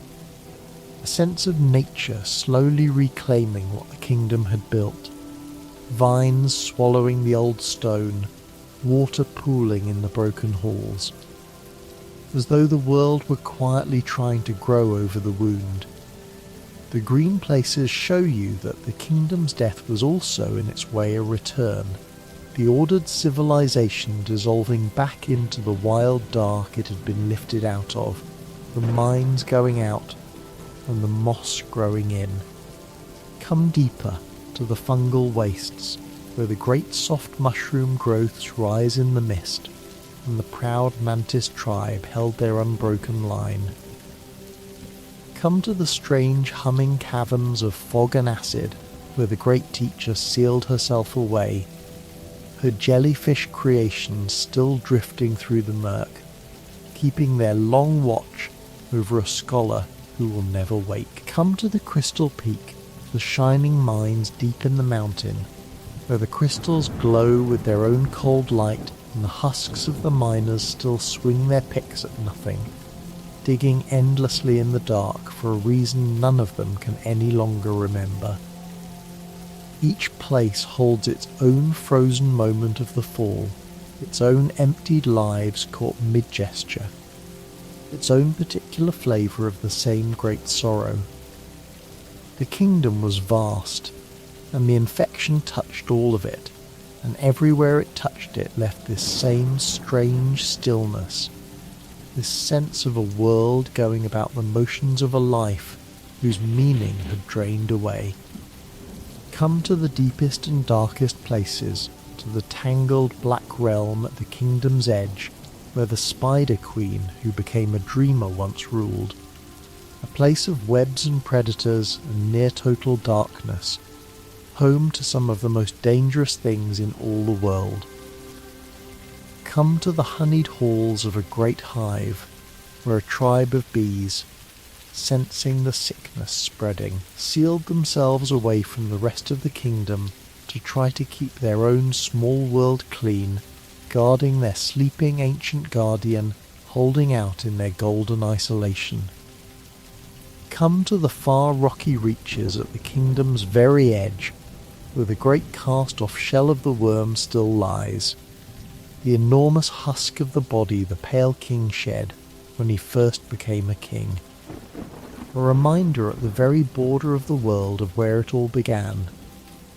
a sense of nature slowly reclaiming what the kingdom had built, vines swallowing the old stone, water pooling in the broken halls, as though the world were quietly trying to grow over the wound. The green places show you that the kingdom's death was also in its way a return, the ordered civilization dissolving back into the wild dark it had been lifted out of, the mines going out and the moss growing in. Come deeper to the fungal wastes, where the great soft mushroom growths rise in the mist, and the proud mantis tribe held their unbroken line. Come to the strange humming caverns of fog and acid, where the great teacher sealed herself away, her jellyfish creations still drifting through the murk, keeping their long watch over a scholar who will never wake. Come to the crystal peak, the shining mines deep in the mountain, where the crystals glow with their own cold light and the husks of the miners still swing their picks at nothing, digging endlessly in the dark for a reason none of them can any longer remember. Each place holds its own frozen moment of the fall, its own emptied lives caught mid-gesture, its own particular flavour of the same great sorrow. The kingdom was vast, and the infection touched all of it, and everywhere it touched it left this same strange stillness, this sense of a world going about the motions of a life whose meaning had drained away. Come to the deepest and darkest places, to the tangled black realm at the kingdom's edge, where the Spider Queen who became a dreamer once ruled, a place of webs and predators and near-total darkness, home to some of the most dangerous things in all the world. Come to the honeyed halls of a great hive, where a tribe of bees, sensing the sickness spreading, sealed themselves away from the rest of the kingdom to try to keep their own small world clean, guarding their sleeping ancient guardian, holding out in their golden isolation. Come to the far rocky reaches at the kingdom's very edge, where the great cast-off shell of the worm still lies, the enormous husk of the body the pale king shed when he first became a king. A reminder at the very border of the world of where it all began,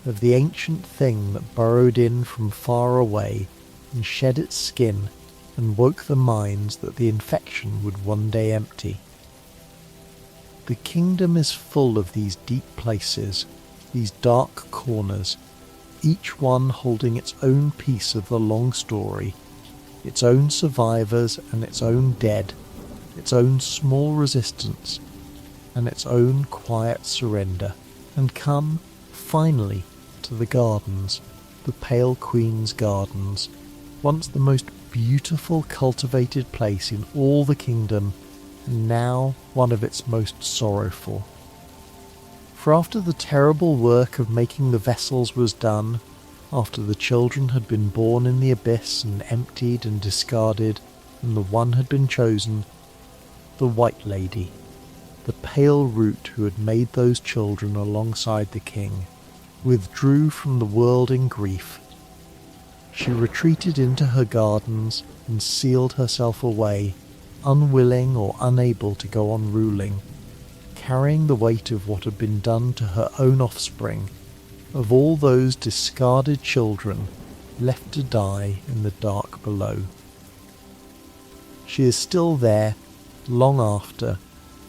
of the ancient thing that burrowed in from far away and shed its skin and woke the minds that the infection would one day empty. The kingdom is full of these deep places, these dark corners, each one holding its own piece of the long story, its own survivors and its own dead, its own small resistance, and its own quiet surrender. And come, finally, to the gardens, the Pale Queen's gardens, once the most beautiful cultivated place in all the kingdom, and now one of its most sorrowful. For after the terrible work of making the vessels was done, after the children had been born in the abyss and emptied and discarded, and the one had been chosen, the White Lady, the pale root who had made those children alongside the king, withdrew from the world in grief. She retreated into her gardens and sealed herself away, unwilling or unable to go on ruling, carrying the weight of what had been done to her own offspring, of all those discarded children left to die in the dark below. She is still there, long after,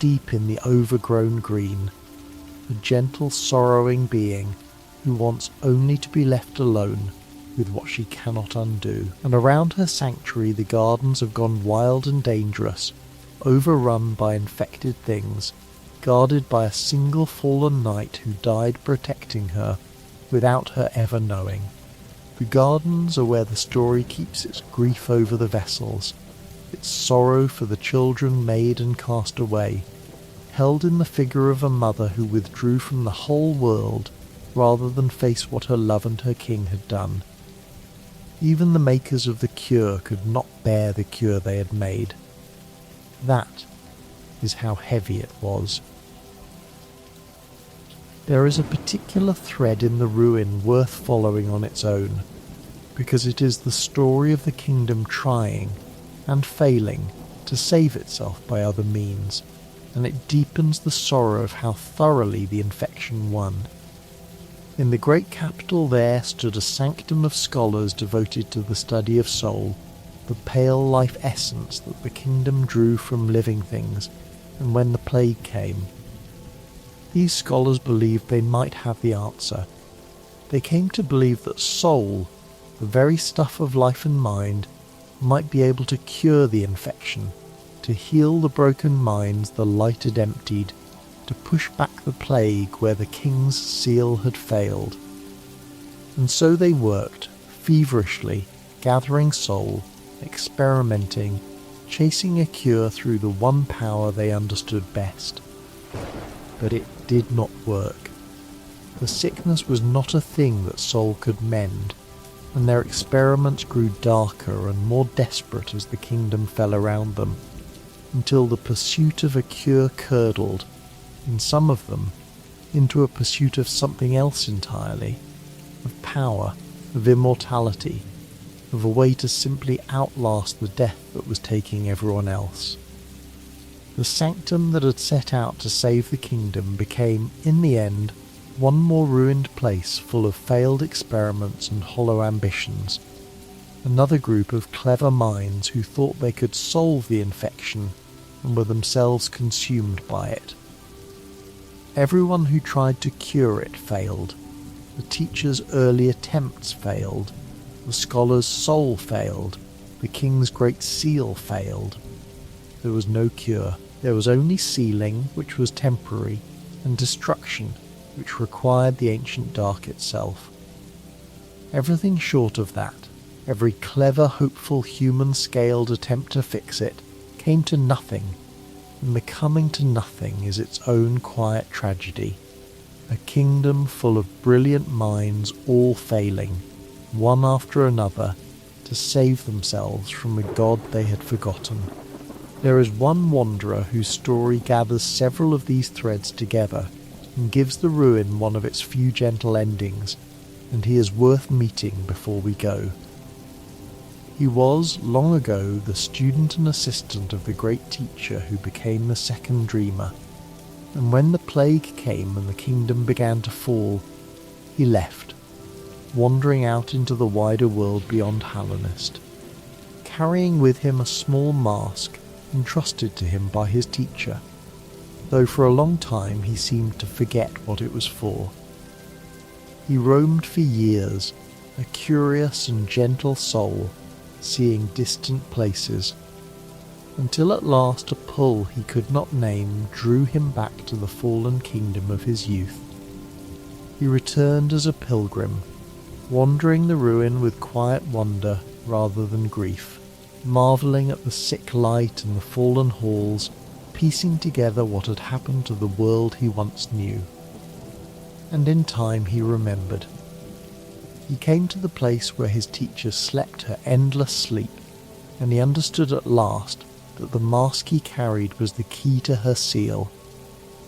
deep in the overgrown green, a gentle sorrowing being who wants only to be left alone with what she cannot undo. And around her sanctuary the gardens have gone wild and dangerous, overrun by infected things, guarded by a single fallen knight who died protecting her without her ever knowing. The gardens are where the story keeps its grief over the vessels, its sorrow for the children made and cast away, held in the figure of a mother who withdrew from the whole world rather than face what her love and her king had done. Even the makers of the cure could not bear the cure they had made. That is how heavy it was. There is a particular thread in the ruin worth following on its own, because it is the story of the kingdom trying and failing to save itself by other means, and it deepens the sorrow of how thoroughly the infection won. In the great capital there stood a sanctum of scholars devoted to the study of soul, the pale life essence that the kingdom drew from living things, and when the plague came. These scholars believed they might have the answer. They came to believe that soul, the very stuff of life and mind, might be able to cure the infection, to heal the broken minds the light had emptied, to push back the plague where the king's seal had failed. And so they worked, feverishly, gathering soul, experimenting, chasing a cure through the one power they understood best. But it did not work. The sickness was not a thing that soul could mend, and their experiments grew darker and more desperate as the kingdom fell around them, until the pursuit of a cure curdled, in some of them, into a pursuit of something else entirely, of power, of immortality, of a way to simply outlast the death that was taking everyone else. The sanctum that had set out to save the kingdom became, in the end, one more ruined place full of failed experiments and hollow ambitions, another group of clever minds who thought they could solve the infection and were themselves consumed by it. Everyone who tried to cure it failed. The teacher's early attempts failed. The scholar's soul failed. The king's great seal failed. There was no cure. There was only sealing, which was temporary, and destruction, which required the ancient dark itself. Everything short of that, every clever, hopeful, human-scaled attempt to fix it, came to nothing, and the coming to nothing is its own quiet tragedy. A kingdom full of brilliant minds all failing, one after another, to save themselves from a god they had forgotten. There is one wanderer whose story gathers several of these threads together and gives the ruin one of its few gentle endings, and he is worth meeting before we go. He was, long ago, the student and assistant of the great teacher who became the second dreamer, and when the plague came and the kingdom began to fall, he left, wandering out into the wider world beyond Hallownest, carrying with him a small mask entrusted to him by his teacher, though for a long time he seemed to forget what it was for. He roamed for years, a curious and gentle soul, seeing distant places, until at last a pull he could not name drew him back to the fallen kingdom of his youth. He returned as a pilgrim, wandering the ruin with quiet wonder rather than grief, marvelling at the sick light and the fallen halls, piecing together what had happened to the world he once knew. And in time he remembered. He came to the place where his teacher slept her endless sleep, and he understood at last that the mask he carried was the key to her seal,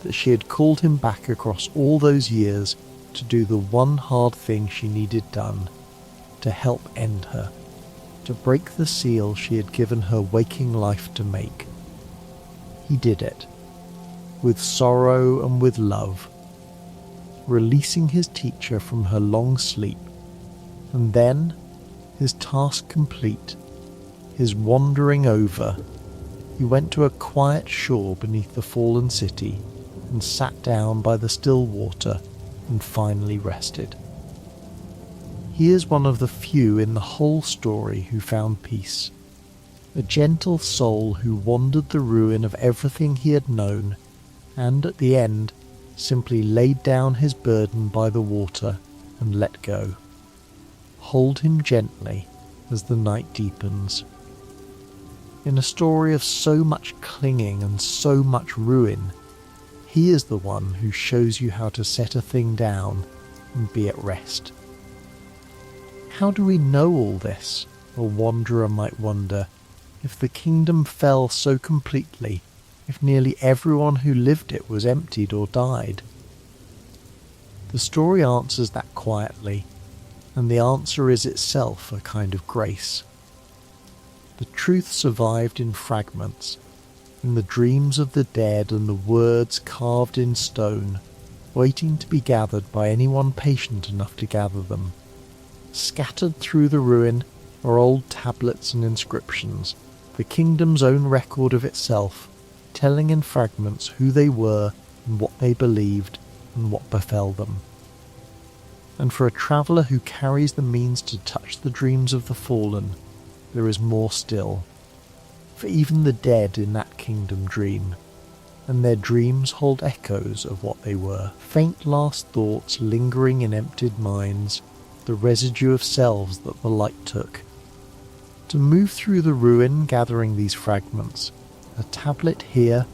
that she had called him back across all those years to do the one hard thing she needed done, to help end her, to break the seal she had given her waking life to make. He did it, with sorrow and with love, releasing his teacher from her long sleep, and then, his task complete, his wandering over, he went to a quiet shore beneath the fallen city and sat down by the still water and finally rested. He is one of the few in the whole story who found peace, a gentle soul who wandered the ruin of everything he had known, and at the end simply laid down his burden by the water and let go. Hold him gently as the night deepens. In a story of so much clinging and so much ruin, he is the one who shows you how to set a thing down and be at rest. How do we know all this, a wanderer might wonder, if the kingdom fell so completely, if nearly everyone who lived it was emptied or died? The story answers that quietly, and the answer is itself a kind of grace. The truth survived in fragments, in the dreams of the dead and the words carved in stone, waiting to be gathered by anyone patient enough to gather them. Scattered through the ruin are old tablets and inscriptions, the kingdom's own record of itself, telling in fragments who they were and what they believed and what befell them. And for a traveller who carries the means to touch the dreams of the fallen, there is more still. For even the dead in that kingdom dream, and their dreams hold echoes of what they were, faint last thoughts lingering in emptied minds, the residue of selves that the light took. To move through the ruin gathering these fragments, a tablet here,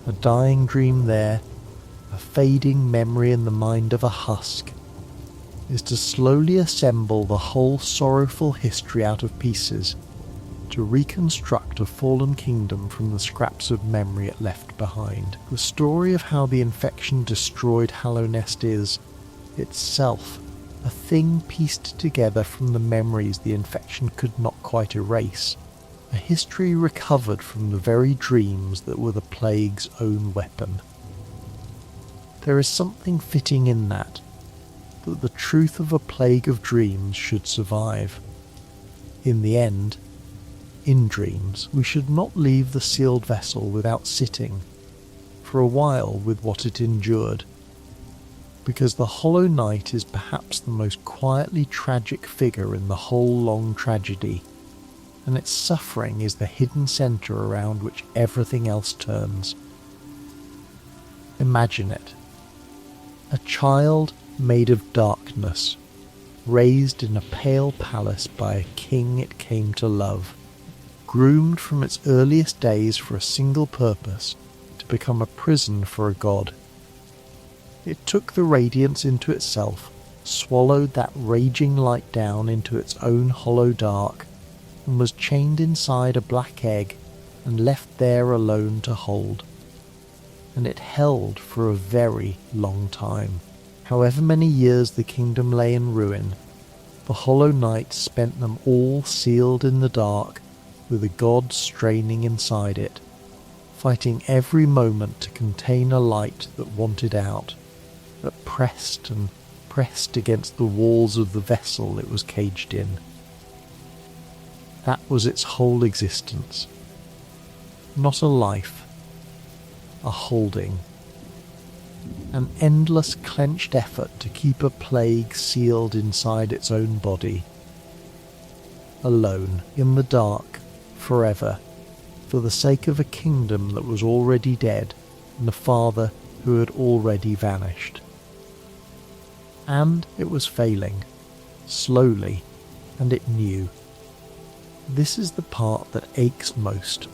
a dying dream there, a fading memory in the mind of a husk, is to slowly assemble the whole sorrowful history out of pieces, to reconstruct a fallen kingdom from the scraps of memory it left behind. The story of how the infection destroyed Hallownest is, itself, a thing pieced together from the memories the infection could not quite erase, a history recovered from the very dreams that were the plague's own weapon. There is something fitting in that the truth of a plague of dreams should survive. In the end, in dreams, we should not leave the sealed vessel without sitting, for a while, with what it endured, because the hollow night is perhaps the most quietly tragic figure in the whole long tragedy, and its suffering is the hidden centre around which everything else turns. Imagine it. A child made of darkness, raised in a pale palace by a king it came to love, groomed from its earliest days for a single purpose, to become a prison for a god. It took the radiance into itself, swallowed that raging light down into its own hollow dark, and was chained inside a black egg and left there alone to hold. And it held for a very long time. However many years the kingdom lay in ruin, the Hollow Knight spent them all sealed in the dark, with a god straining inside it, fighting every moment to contain a light that wanted out, that pressed and pressed against the walls of the vessel it was caged in. That was its whole existence. Not a life, a holding. An endless clenched effort to keep a plague sealed inside its own body. Alone, in the dark, forever, for the sake of a kingdom that was already dead and a father who had already vanished. And it was failing, slowly, and it knew. This is the part that aches most.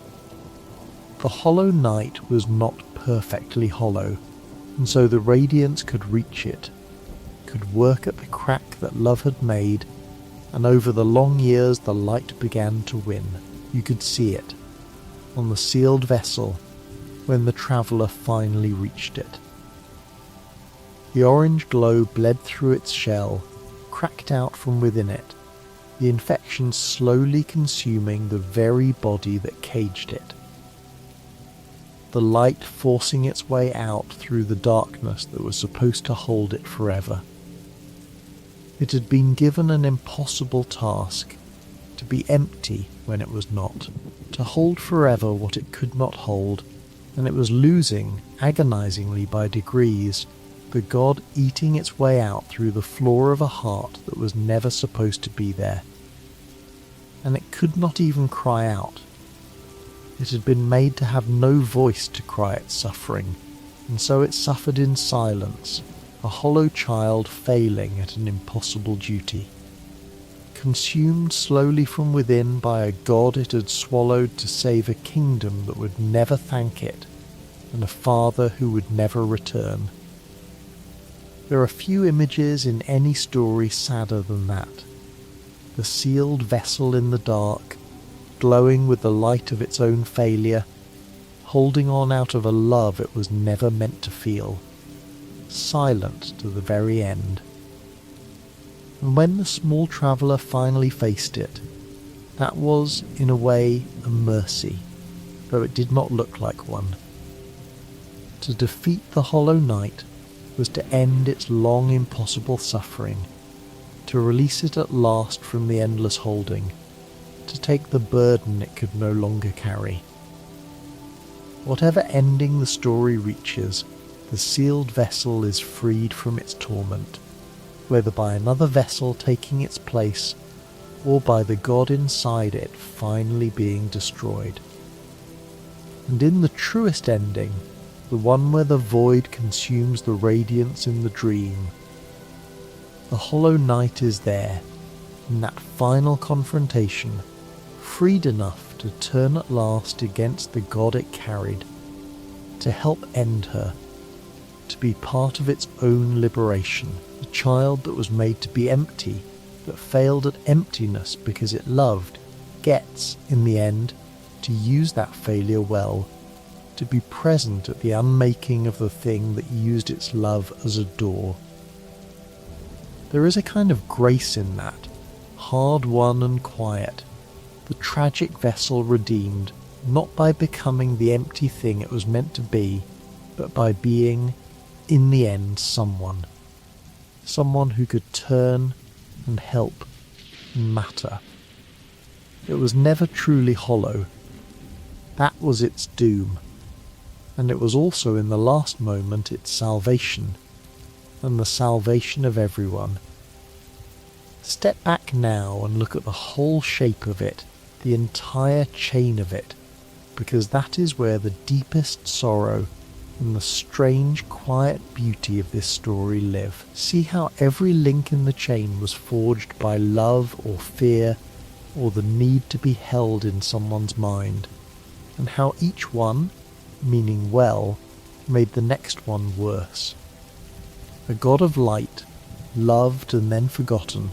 The Hollow Knight was not perfectly hollow, and so the radiance could reach it, could work at the crack that love had made, and over the long years the light began to win. You could see it, on the sealed vessel, when the traveller finally reached it. The orange glow bled through its shell, cracked out from within it, the infection slowly consuming the very body that caged it. The light forcing its way out through the darkness that was supposed to hold it forever. It had been given an impossible task, to be empty when it was not, to hold forever what it could not hold, and it was losing, agonizingly by degrees, the god eating its way out through the floor of a heart that was never supposed to be there. And it could not even cry out. It had been made to have no voice to cry its suffering, and so it suffered in silence, a hollow child failing at an impossible duty. Consumed slowly from within by a god it had swallowed to save a kingdom that would never thank it, and a father who would never return. There are few images in any story sadder than that. The sealed vessel in the dark, glowing with the light of its own failure, holding on out of a love it was never meant to feel, silent to the very end. And when the small traveller finally faced it, that was, in a way, a mercy, though it did not look like one. To defeat the Hollow Knight was to end its long impossible suffering, to release it at last from the endless holding, to take the burden it could no longer carry. Whatever ending the story reaches, the sealed vessel is freed from its torment, whether by another vessel taking its place, or by the god inside it finally being destroyed. And in the truest ending, the one where the void consumes the radiance in the dream, the Hollow Knight is there, in that final confrontation, freed enough to turn at last against the god it carried, to help end her, to be part of its own liberation, the child that was made to be empty, that failed at emptiness because it loved, gets, in the end, to use that failure well, to be present at the unmaking of the thing that used its love as a door. There is a kind of grace in that, hard-won and quiet, the tragic vessel redeemed, not by becoming the empty thing it was meant to be, but by being, in the end, someone who could turn and help and matter. It was never truly hollow. That was its doom, and it was also in the last moment its salvation, and the salvation of everyone. Step back now and look at the whole shape of it, the entire chain of it, because that is where the deepest sorrow and the strange, quiet beauty of this story live. See how every link in the chain was forged by love or fear, or the need to be held in someone's mind, and how each one, meaning well, made the next one worse. A god of light, loved and then forgotten,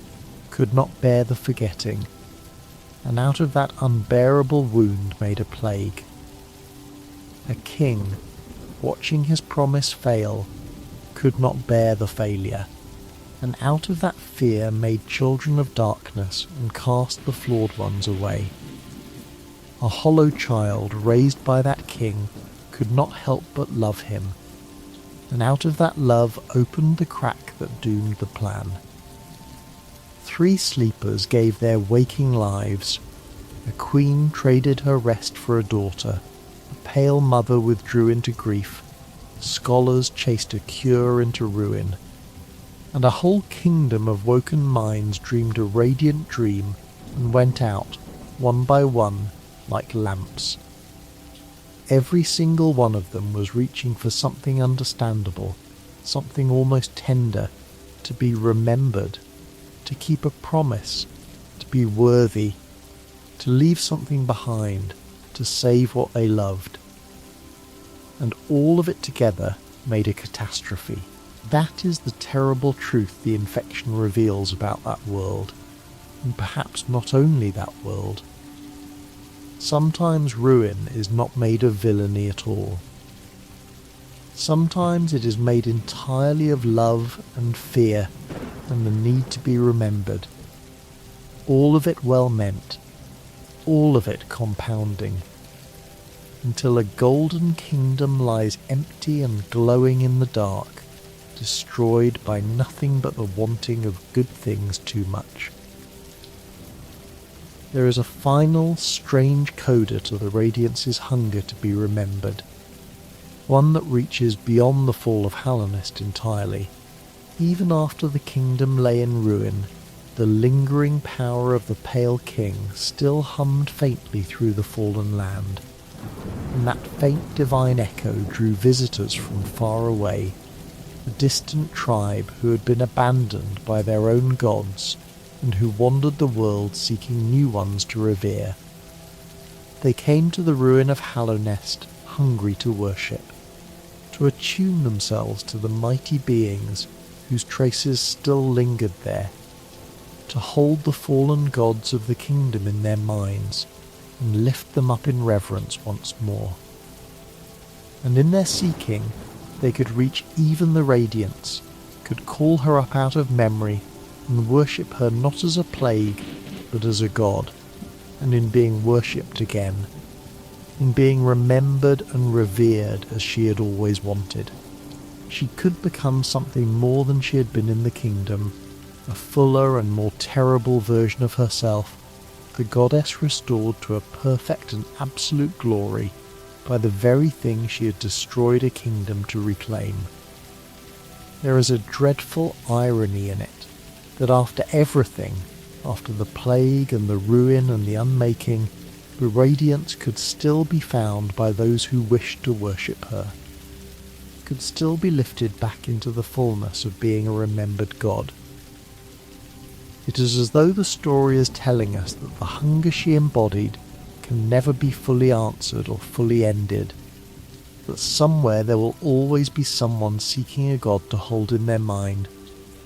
could not bear the forgetting, and out of that unbearable wound made a plague, A king, watching his promise fail, could not bear the failure, and out of that fear made children of darkness and cast the flawed ones away. A hollow child raised by that king could not help but love him, and out of that love opened the crack that doomed the plan. 3 sleepers gave their waking lives. A queen traded her rest for a daughter. A pale mother withdrew into grief. Scholars chased a cure into ruin. And a whole kingdom of woken minds dreamed a radiant dream and went out, one by one, like lamps. Every single one of them was reaching for something understandable, something almost tender, to be remembered, to keep a promise, to be worthy, to leave something behind, to save what they loved. And all of it together made a catastrophe. That is the terrible truth the infection reveals about that world, and perhaps not only that world. Sometimes ruin is not made of villainy at all. Sometimes it is made entirely of love and fear and the need to be remembered. All of it well meant, all of it compounding, until a golden kingdom lies empty and glowing in the dark, destroyed by nothing but the wanting of good things too much. There is a final, strange coda to the Radiance's hunger to be remembered, one that reaches beyond the fall of Hallownest entirely. Even after the kingdom lay in ruin, the lingering power of the Pale King still hummed faintly through the fallen land, and that faint divine echo drew visitors from far away, a distant tribe who had been abandoned by their own gods and who wandered the world seeking new ones to revere. They came to the ruin of Hallownest hungry to worship, to attune themselves to the mighty beings whose traces still lingered there, to hold the fallen gods of the kingdom in their minds and lift them up in reverence once more. And in their seeking, they could reach even the Radiance, could call her up out of memory and worship her not as a plague, but as a god, and in being worshipped again, in being remembered and revered as she had always wanted. She could become something more than she had been in the kingdom, a fuller and more terrible version of herself, the goddess restored to a perfect and absolute glory by the very thing she had destroyed a kingdom to reclaim. There is a dreadful irony in it, that after everything, after the plague and the ruin and the unmaking, the radiance could still be found by those who wished to worship her, could still be lifted back into the fullness of being a remembered god. It is as though the story is telling us that the hunger she embodied can never be fully answered or fully ended, that somewhere there will always be someone seeking a god to hold in their mind,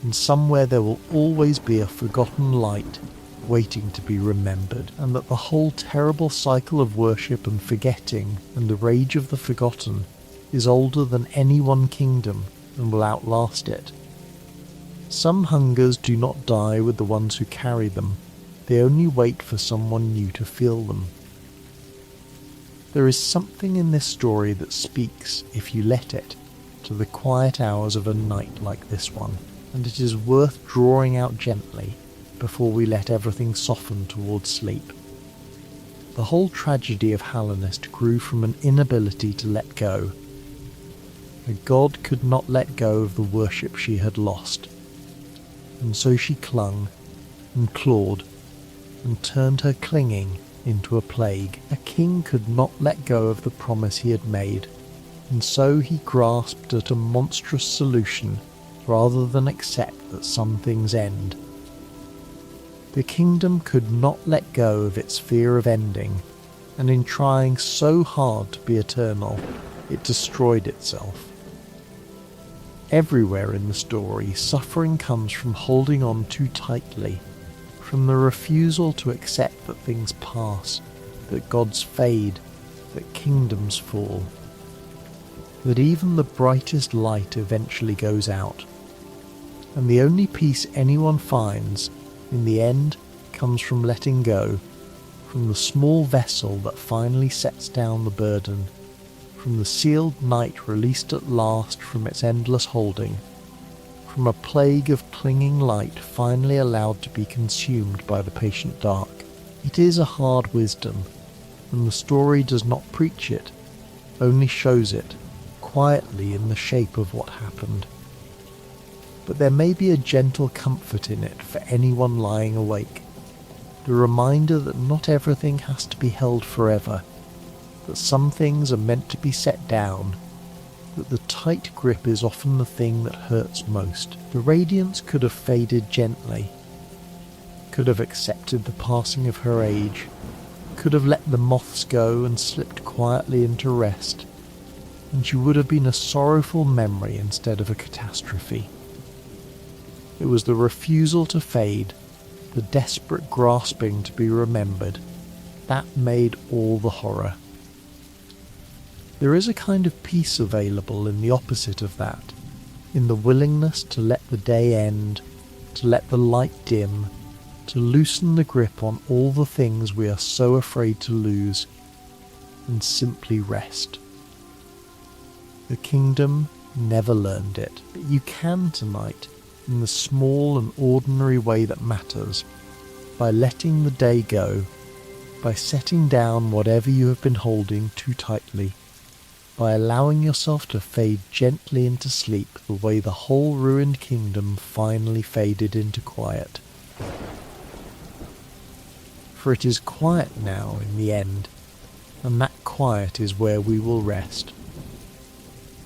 and somewhere there will always be a forgotten light waiting to be remembered, and that the whole terrible cycle of worship and forgetting and the rage of the forgotten is older than any one kingdom and will outlast it. Some hungers do not die with the ones who carry them, they only wait for someone new to feel them. There is something in this story that speaks, if you let it, to the quiet hours of a night like this one, and it is worth drawing out gently before we let everything soften towards sleep. The whole tragedy of Hallownest grew from an inability to let go. A god could not let go of the worship she had lost, and so she clung and clawed and turned her clinging into a plague. A king could not let go of the promise he had made, and so he grasped at a monstrous solution rather than accept that some things end. The kingdom could not let go of its fear of ending, and in trying so hard to be eternal, it destroyed itself. Everywhere in the story, suffering comes from holding on too tightly, from the refusal to accept that things pass, that gods fade, that kingdoms fall. that even the brightest light eventually goes out, and the only peace anyone finds, in the end, comes from letting go, from the small vessel that finally sets down the burden, from the sealed night released at last from its endless holding, from a plague of clinging light finally allowed to be consumed by the patient dark. It is a hard wisdom, and the story does not preach it, only shows it, quietly in the shape of what happened. But there may be a gentle comfort in it for anyone lying awake, the reminder that not everything has to be held forever, that some things are meant to be set down, that the tight grip is often the thing that hurts most. The radiance could have faded gently, could have accepted the passing of her age, could have let the moths go and slipped quietly into rest, and she would have been a sorrowful memory instead of a catastrophe. It was the refusal to fade, the desperate grasping to be remembered, that made all the horror. There is a kind of peace available in the opposite of that, in the willingness to let the day end, to let the light dim, to loosen the grip on all the things we are so afraid to lose, and simply rest. The kingdom never learned it, but you can tonight, in the small and ordinary way that matters, by letting the day go, by setting down whatever you have been holding too tightly, by allowing yourself to fade gently into sleep the way the whole ruined kingdom finally faded into quiet. For it is quiet now in the end, and that quiet is where we will rest.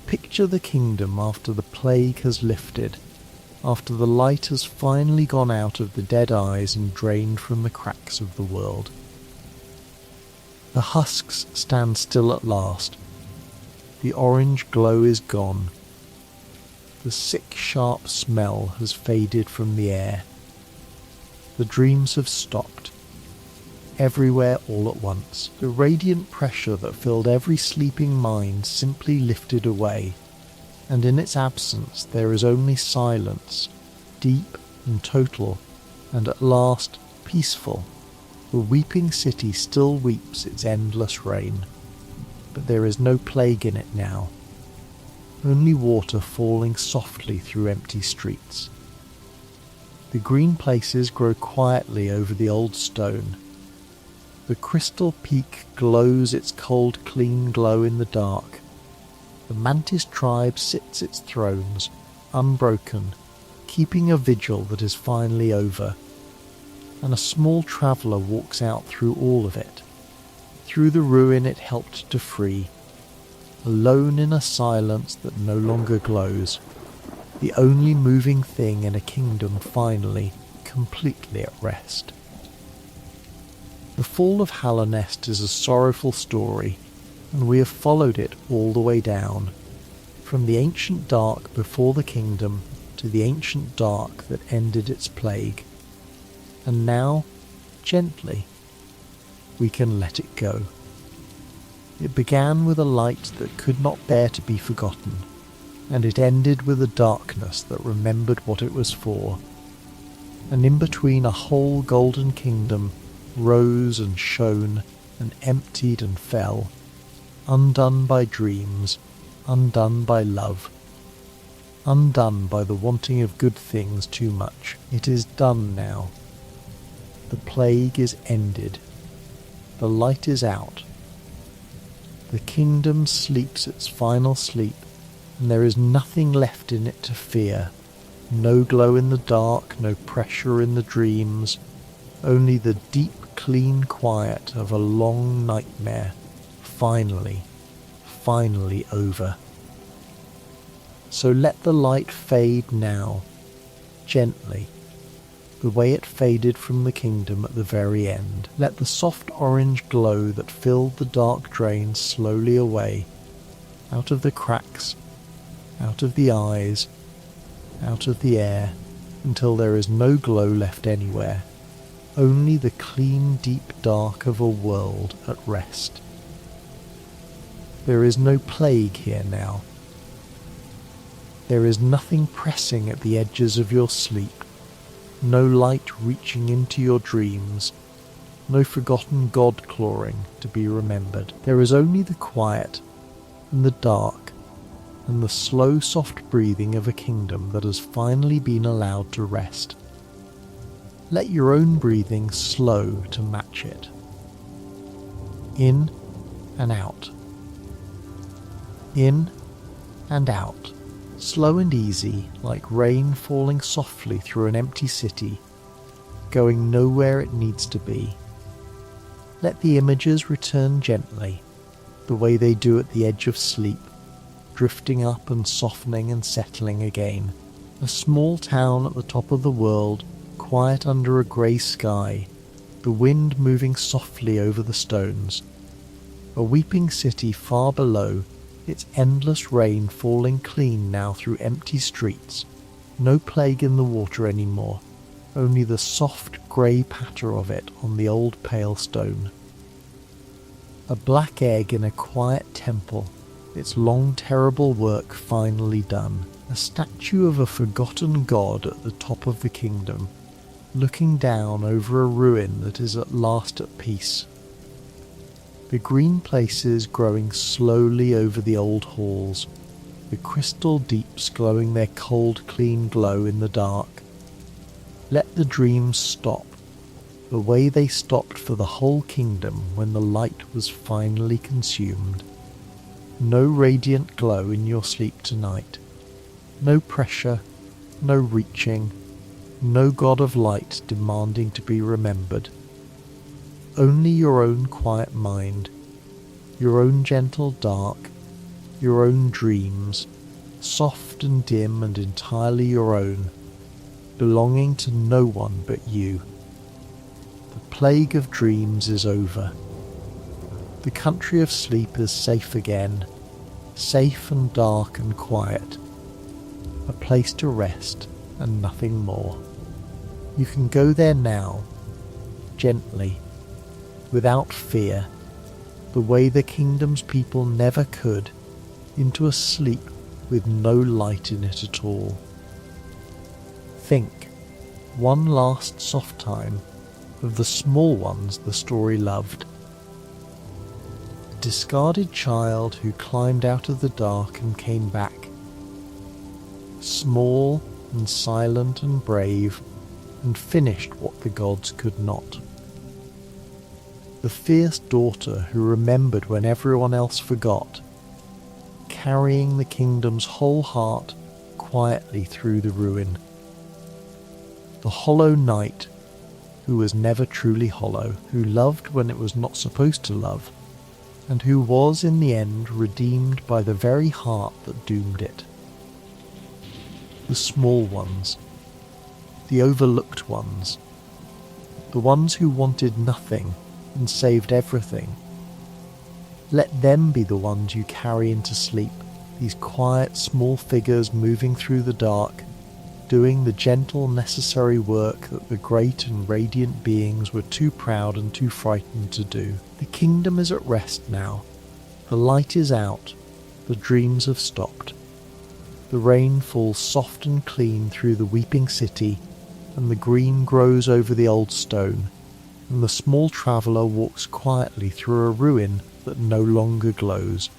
Picture the kingdom after the plague has lifted, after the light has finally gone out of the dead eyes and drained from the cracks of the world. The husks stand still at last. The orange glow is gone. The sick, sharp smell has faded from the air. The dreams have stopped. Everywhere all at once, the radiant pressure that filled every sleeping mind simply lifted away, and in its absence there is only silence, deep and total, and at last peaceful. The weeping city still weeps its endless rain, but there is no plague in it now, only water falling softly through empty streets. The green places grow quietly over the old stone. The crystal peak glows its cold, clean glow in the dark. The mantis tribe sits its thrones, unbroken, keeping a vigil that is finally over. And a small traveller walks out through all of it, through the ruin it helped to free, alone in a silence that no longer glows, the only moving thing in a kingdom finally, completely at rest. The fall of Hallownest is a sorrowful story, and we have followed it all the way down, from the ancient dark before the kingdom to the ancient dark that ended its plague. And now, gently, we can let it go. It began with a light that could not bear to be forgotten, and it ended with a darkness that remembered what it was for. And in between a whole golden kingdom rose and shone and emptied and fell, undone by dreams, undone by love, undone by the wanting of good things too much. It is done now. The plague is ended. The light is out. The kingdom sleeps its final sleep, and there is nothing left in it to fear. No glow in the dark, no pressure in the dreams, only the deep, clean quiet of a long nightmare, finally over. So let the light fade now, gently, the way it faded from the kingdom at the very end. Let the soft orange glow that filled the dark drain slowly away, out of the cracks, out of the eyes, out of the air, until there is no glow left anywhere, only the clean deep dark of a world at rest. There is no plague here now, There is nothing pressing at the edges of your sleep, no light reaching into your dreams, no forgotten god clawing to be remembered. There is only the quiet and the dark and the slow, soft breathing of a kingdom that has finally been allowed to rest. Let your own breathing slow to match it. In and out. In and out. Slow and easy, like rain falling softly through an empty city, going nowhere it needs to be. Let the images return gently, the way they do at the edge of sleep, drifting up and softening and settling again. A small town at the top of the world, quiet under a grey sky, the wind moving softly over the stones. A weeping city far below, its endless rain falling clean now through empty streets. No plague in the water anymore, only the soft grey patter of it on the old pale stone. A black egg in a quiet temple, its long terrible work finally done. A statue of a forgotten god at the top of the kingdom, looking down over a ruin that is at last at peace. The green places growing slowly over the old halls, the crystal deeps glowing their cold clean glow in the dark. Let the dreams stop, the way they stopped for the whole kingdom when the light was finally consumed. No radiant glow in your sleep tonight. No pressure, no reaching, no god of light demanding to be remembered. Only your own quiet mind, your own gentle dark, your own dreams, soft and dim and entirely your own, belonging to no one but you. The plague of dreams is over. The country of sleep is safe again, safe and dark and quiet, a place to rest and nothing more. You can go there now, gently, without fear, the way the kingdom's people never could, into a sleep with no light in it at all. Think, one last soft time, of the small ones the story loved. A discarded child who climbed out of the dark and came back. Small and silent and brave, and finished what the gods could not. The fierce daughter who remembered when everyone else forgot, carrying the kingdom's whole heart quietly through the ruin. The hollow knight who was never truly hollow, who loved when it was not supposed to love, and who was in the end redeemed by the very heart that doomed it. The small ones, the overlooked ones, the ones who wanted nothing and saved everything. Let them be the ones you carry into sleep, these quiet small figures moving through the dark, doing the gentle necessary work that the great and radiant beings were too proud and too frightened to do. The kingdom is at rest now. The light is out. The dreams have stopped. The rain falls soft and clean through the weeping city, and the green grows over the old stone, and the small traveller walks quietly through a ruin that no longer glows,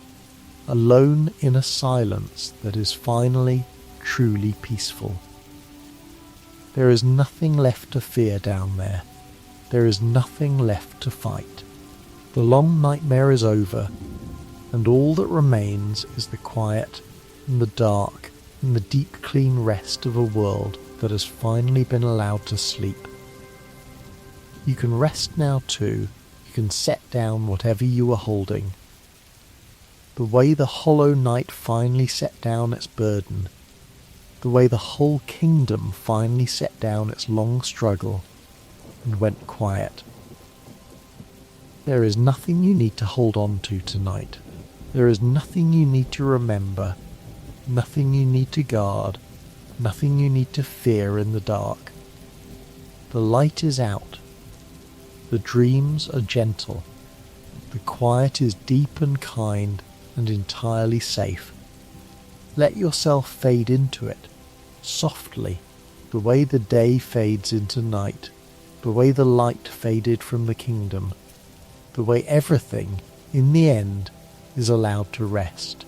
alone in a silence that is finally, truly peaceful. There is nothing left to fear down there. There is nothing left to fight. The long nightmare is over, and all that remains is the quiet and the dark and the deep clean rest of a world that has finally been allowed to sleep. You can rest now too. You can set down whatever you were holding. The way the hollow night finally set down its burden, the way the whole kingdom finally set down its long struggle and went quiet. There is nothing you need to hold on to tonight. There is nothing you need to remember, nothing you need to guard, nothing you need to fear in the dark. The light is out. The dreams are gentle. The quiet is deep and kind and entirely safe. Let yourself fade into it, softly, the way the day fades into night, the way the light faded from the kingdom, the way everything, in the end, is allowed to rest.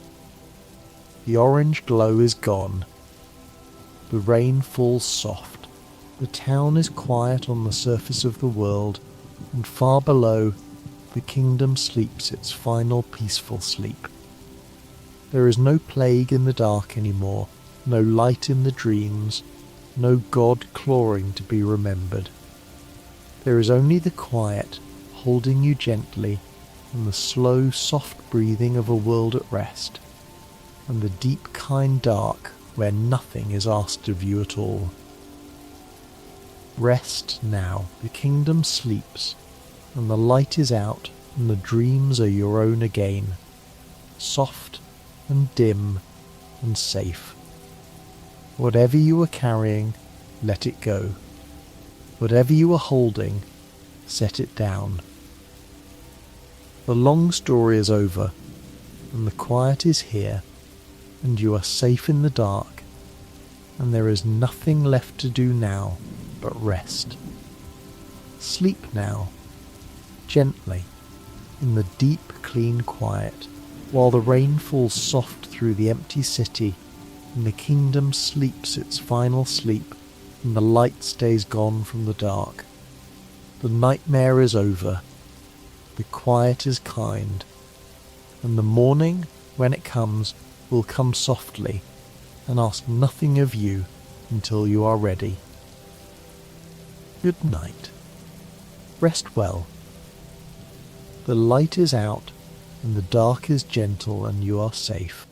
The orange glow is gone. The rain falls soft. The town is quiet on the surface of the world, and far below, the kingdom sleeps its final peaceful sleep. There is no plague in the dark anymore, no light in the dreams, no God clawing to be remembered. There is only the quiet, holding you gently, and the slow, soft breathing of a world at rest, and the deep, kind dark where nothing is asked of you at all. Rest now, the kingdom sleeps, and the light is out, and the dreams are your own again, soft and dim and safe. Whatever you are carrying, let it go. Whatever you are holding, set it down. The long story is over, and the quiet is here, and you are safe in the dark, and there is nothing left to do now but rest. Sleep now, gently, in the deep, clean quiet, while the rain falls soft through the empty city, and the kingdom sleeps its final sleep, and the light stays gone from the dark. The nightmare is over, the quiet is kind, and the morning, when it comes, will come softly, and ask nothing of you until you are ready. Good night. Rest well. The light is out, and the dark is gentle, and you are safe.